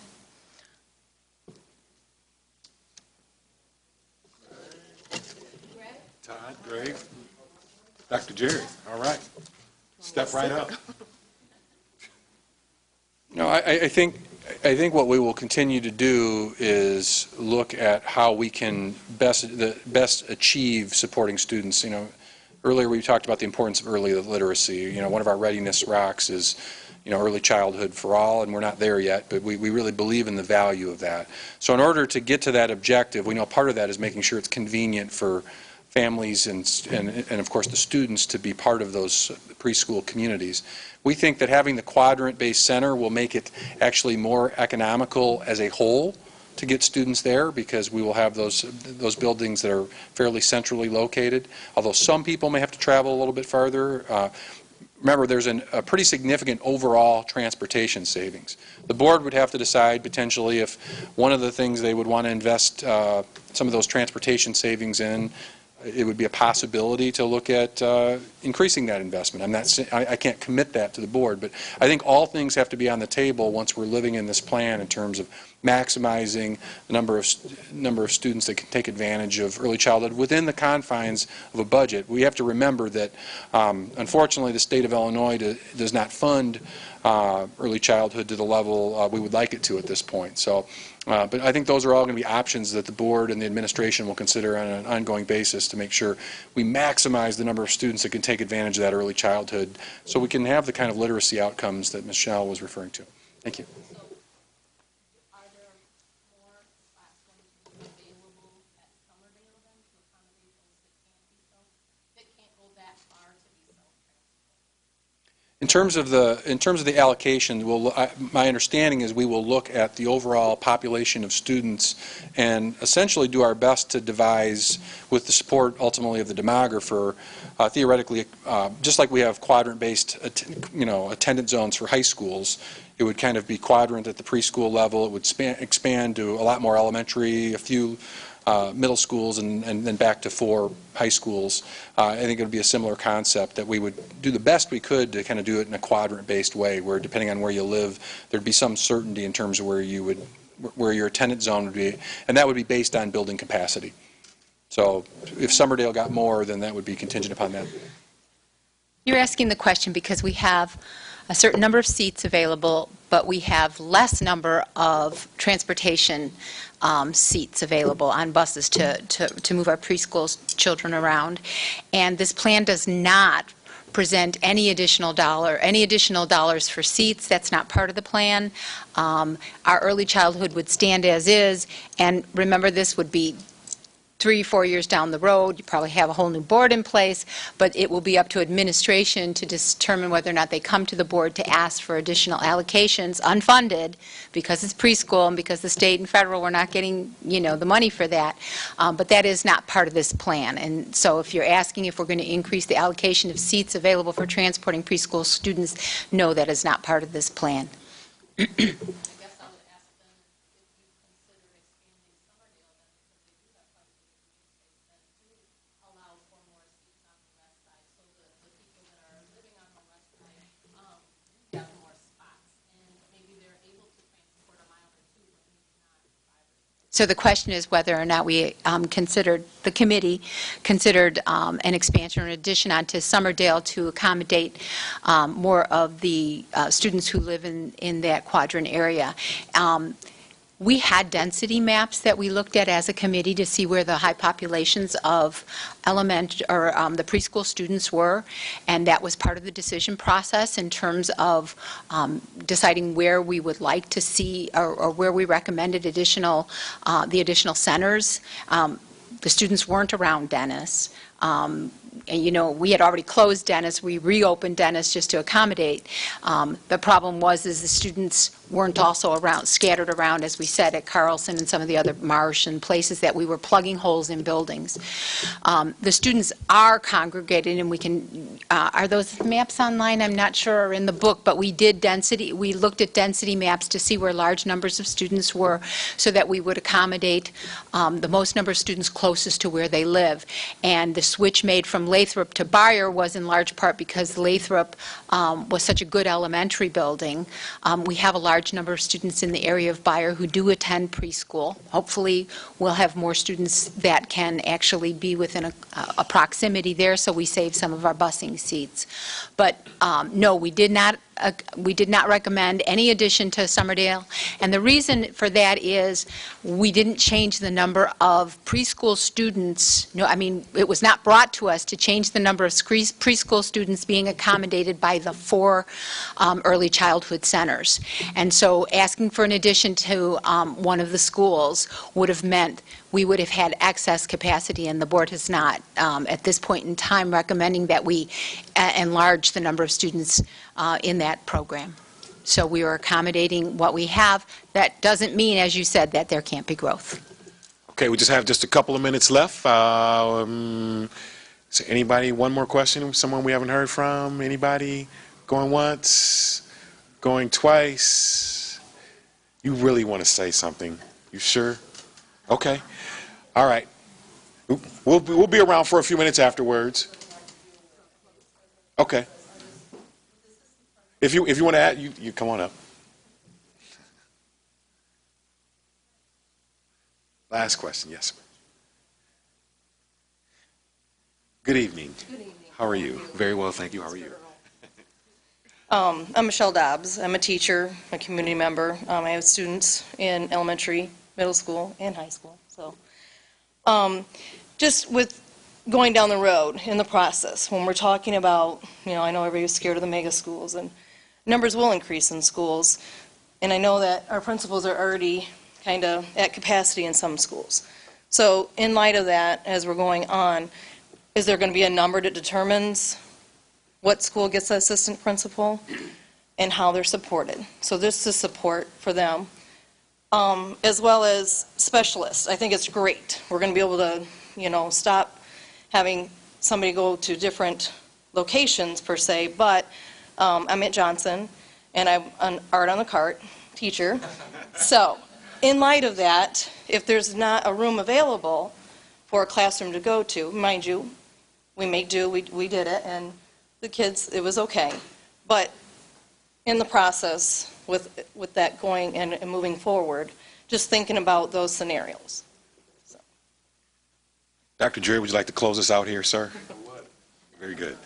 [SPEAKER 10] Todd, Greg, Dr. Jerry, all right. Step right up.
[SPEAKER 8] No, I think what we will continue to do is look at how we can best achieve supporting students. You know, earlier we talked about the importance of early literacy. You know, one of our readiness rocks is, you know, early childhood for all, and we're not there yet, but we really believe in the value of that. So in order to get to that objective, we know part of that is making sure it's convenient for families and of course the students to be part of those preschool communities. We think that having the quadrant-based center will make it actually more economical as a whole to get students there, because we will have those buildings that are fairly centrally located, although some people may have to travel a little bit farther. Remember, there's a pretty significant overall transportation savings. The board would have to decide potentially if one of the things they would want to invest some of those transportation savings in, it would be a possibility to look at increasing that investment. I can't commit that to the board, but I think all things have to be on the table once we're living in this plan in terms of maximizing the number of students that can take advantage of early childhood within the confines of a budget. We have to remember that, unfortunately, the state of Illinois does not fund early childhood to the level we would like it to at this point. So, but I think those are all going to be options that the board and the administration will consider on an ongoing basis to make sure we maximize the number of students that can take advantage of that early childhood so we can have the kind of literacy outcomes that Michelle was referring to. Thank you. In terms of the allocation, my understanding is we will look at the overall population of students and essentially do our best to devise, with the support ultimately of the demographer, theoretically, just like we have quadrant-based, attendance zones for high schools. It would kind of be quadrant at the preschool level. It would expand to a lot more elementary, a few middle schools, and then back to 4 high schools. I think it would be a similar concept that we would do the best we could to kind of do it in a quadrant-based way, where depending on where you live, there'd be some certainty in terms of where your attendance zone would be, and that would be based on building capacity. So if Summerdale got more, then that would be contingent upon that.
[SPEAKER 3] You're asking the question because we have a certain number of seats available, but we have less number of transportation seats available on buses to move our preschool children around. And this plan does not present any additional dollars for seats. That's not part of the plan. Our early childhood would stand as is, and remember, this would be 3-4 years down the road. You probably have a whole new board in place, but it will be up to administration to determine whether or not they come to the board to ask for additional allocations, unfunded, because it's preschool and because the state and federal were not getting, the money for that. But that is not part of this plan. And so if you're asking if we're going to increase the allocation of seats available for transporting preschool students, no, that is not part of this plan. So the question is whether or not we the committee considered an expansion or an addition onto Summerdale to accommodate more of the students who live in that quadrant area. We had density maps that we looked at as a committee to see where the high populations of the preschool students were, and that was part of the decision process in terms of deciding where we would like to see or where we recommended the additional centers. The students weren't around Dennis. And, we had already closed Dennis. We reopened Dennis just to accommodate. The problem was is the students weren't also scattered around, as we said, at Carlson and some of the other Marsh and places that we were plugging holes in buildings. The students are congregated, and we can, are those maps online? I'm not sure, or in the book, but we looked at density maps to see where large numbers of students were so that we would accommodate the most number of students closest to where they live. And the switch made from Lathrop to Byer was in large part because Lathrop was such a good elementary building. We have a large number of students in the area of Byer who do attend preschool. Hopefully, we'll have more students that can actually be within a proximity there, so we save some of our busing seats. But no, we did not recommend any addition to Summerdale, and the reason for that is we didn't change the number of preschool students. No, I mean, it was not brought to us to change the number of preschool students being accommodated by the 4 early childhood centers. And so asking for an addition to one of the schools would have meant we would have had excess capacity, and the board has not, at this point in time, recommending that we enlarge the number of students in that program. So we are accommodating what we have. That doesn't mean, as you said, that there can't be growth.
[SPEAKER 10] Okay, we just have just a couple of minutes left. Is there anybody, one more question? Someone we haven't heard from? Anybody? Going once? Going twice? You really want to say something? You sure? Okay. All right. We'll be around for a few minutes afterwards. Okay. If you want to add, you come on up. Last question, yes. Good evening.
[SPEAKER 21] Good evening.
[SPEAKER 10] How are you? Very well, thank you. How are you?
[SPEAKER 21] I'm Michelle Dobbs. I'm a teacher, a community member. I have students in elementary, middle school, and high school. So, just with going down the road in the process, when we're talking about, I know everybody's scared of the mega schools, and numbers will increase in schools, and I know that our principals are already kind of at capacity in some schools. So, in light of that, as we're going on, is there going to be a number that determines what school gets an assistant principal and how they're supported? So this is support for them, as well as specialists. I think it's great. We're going to be able to, stop having somebody go to different locations per se, but I'm at Johnson, and I'm an art on the cart teacher. So in light of that, if there's not a room available for a classroom to go to, mind you, we make do, we did it, and the kids, it was okay. But in the process, with that going and moving forward, just thinking about those scenarios.
[SPEAKER 10] Dr. Drury, would you like to close us out here, sir? I would. Very good.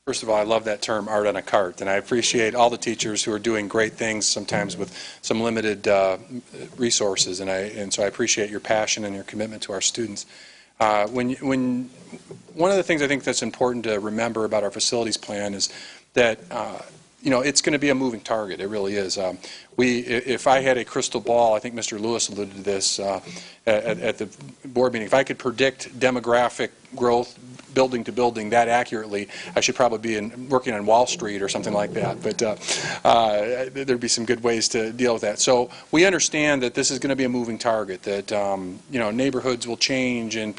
[SPEAKER 8] First of all, I love that term, art on a cart, and I appreciate all the teachers who are doing great things, sometimes with some limited resources, and so I appreciate your passion and your commitment to our students. One of the things I think that's important to remember about our facilities plan is that it's going to be a moving target. It really is. If I had a crystal ball, I think Mr. Lewis alluded to this at the board meeting. If I could predict demographic growth building to building that accurately, I should probably be working on Wall Street or something like that. But there'd be some good ways to deal with that. So we understand that this is going to be a moving target. That neighborhoods will change and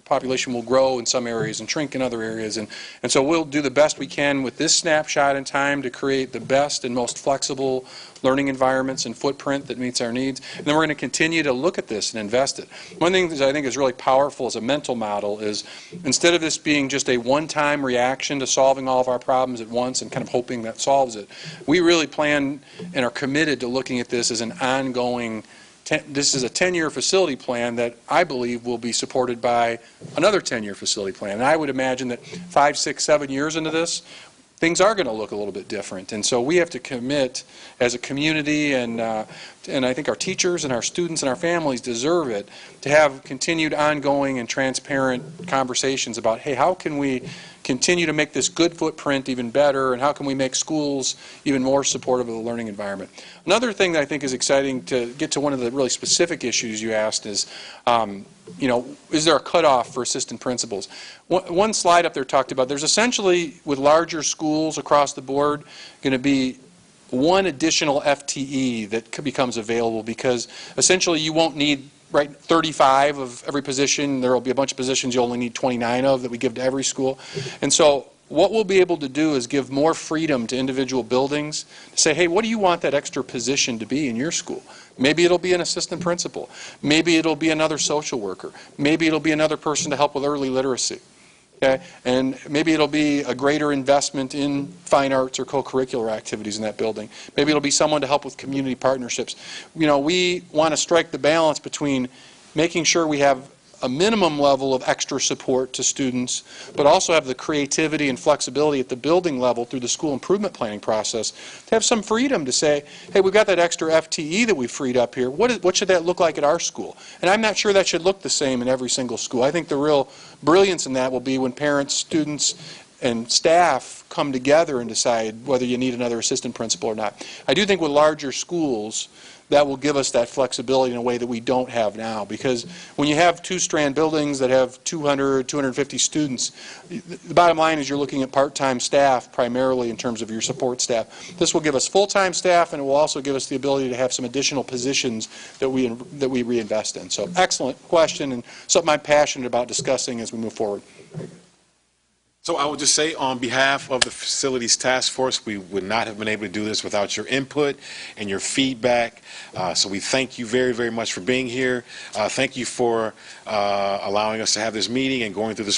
[SPEAKER 8] population will grow in some areas and shrink in other areas, and so we'll do the best we can with this snapshot in time to create the best and most flexible learning environments and footprint that meets our needs. And then we're going to continue to look at this and invest it. One thing that I think is really powerful as a mental model is instead of this being just a one-time reaction to solving all of our problems at once and kind of hoping that solves it, we really plan and are committed to looking at this as an ongoing. This is a 10-year facility plan that I believe will be supported by another 10-year facility plan. And I would imagine that 5, 6, 7 years into this, things are going to look a little bit different. And so we have to commit as a community, and I think our teachers and our students and our families deserve it, to have continued ongoing and transparent conversations about, hey, how can we continue to make this good footprint even better, and how can we make schools even more supportive of the learning environment. Another thing that I think is exciting, to get to one of the really specific issues you asked, is is there a cutoff for assistant principals? One slide up there talked about there's essentially, with larger schools across the board, going to be one additional FTE that becomes available, because essentially you won't need 35 of every position. There will be a bunch of positions you only need 29 of that we give to every school. And so what we'll be able to do is give more freedom to individual buildings to say, hey, what do you want that extra position to be in your school? Maybe it'll be an assistant principal. Maybe it'll be another social worker. Maybe it'll be another person to help with early literacy. Okay? And maybe it'll be a greater investment in fine arts or co-curricular activities in that building. Maybe it'll be someone to help with community partnerships. We want to strike the balance between making sure we have a minimum level of extra support to students, but also have the creativity and flexibility at the building level through the school improvement planning process to have some freedom to say, hey, we've got that extra FTE that we freed up here. What should that look like at our school? And I'm not sure that should look the same in every single school. I think the real brilliance in that will be when parents, students, and staff come together and decide whether you need another assistant principal or not. I do think with larger schools, that will give us that flexibility in a way that we don't have now. Because when you have two-strand buildings that have 200, 250 students, the bottom line is you're looking at part-time staff primarily in terms of your support staff. This will give us full-time staff, and it will also give us the ability to have some additional positions that we reinvest in. So excellent question, and something I'm passionate about discussing as we move forward.
[SPEAKER 10] So I would just say, on behalf of the Facilities Task Force, we would not have been able to do this without your input and your feedback. So we thank you very, very much for being here. Thank you for allowing us to have this meeting and going through this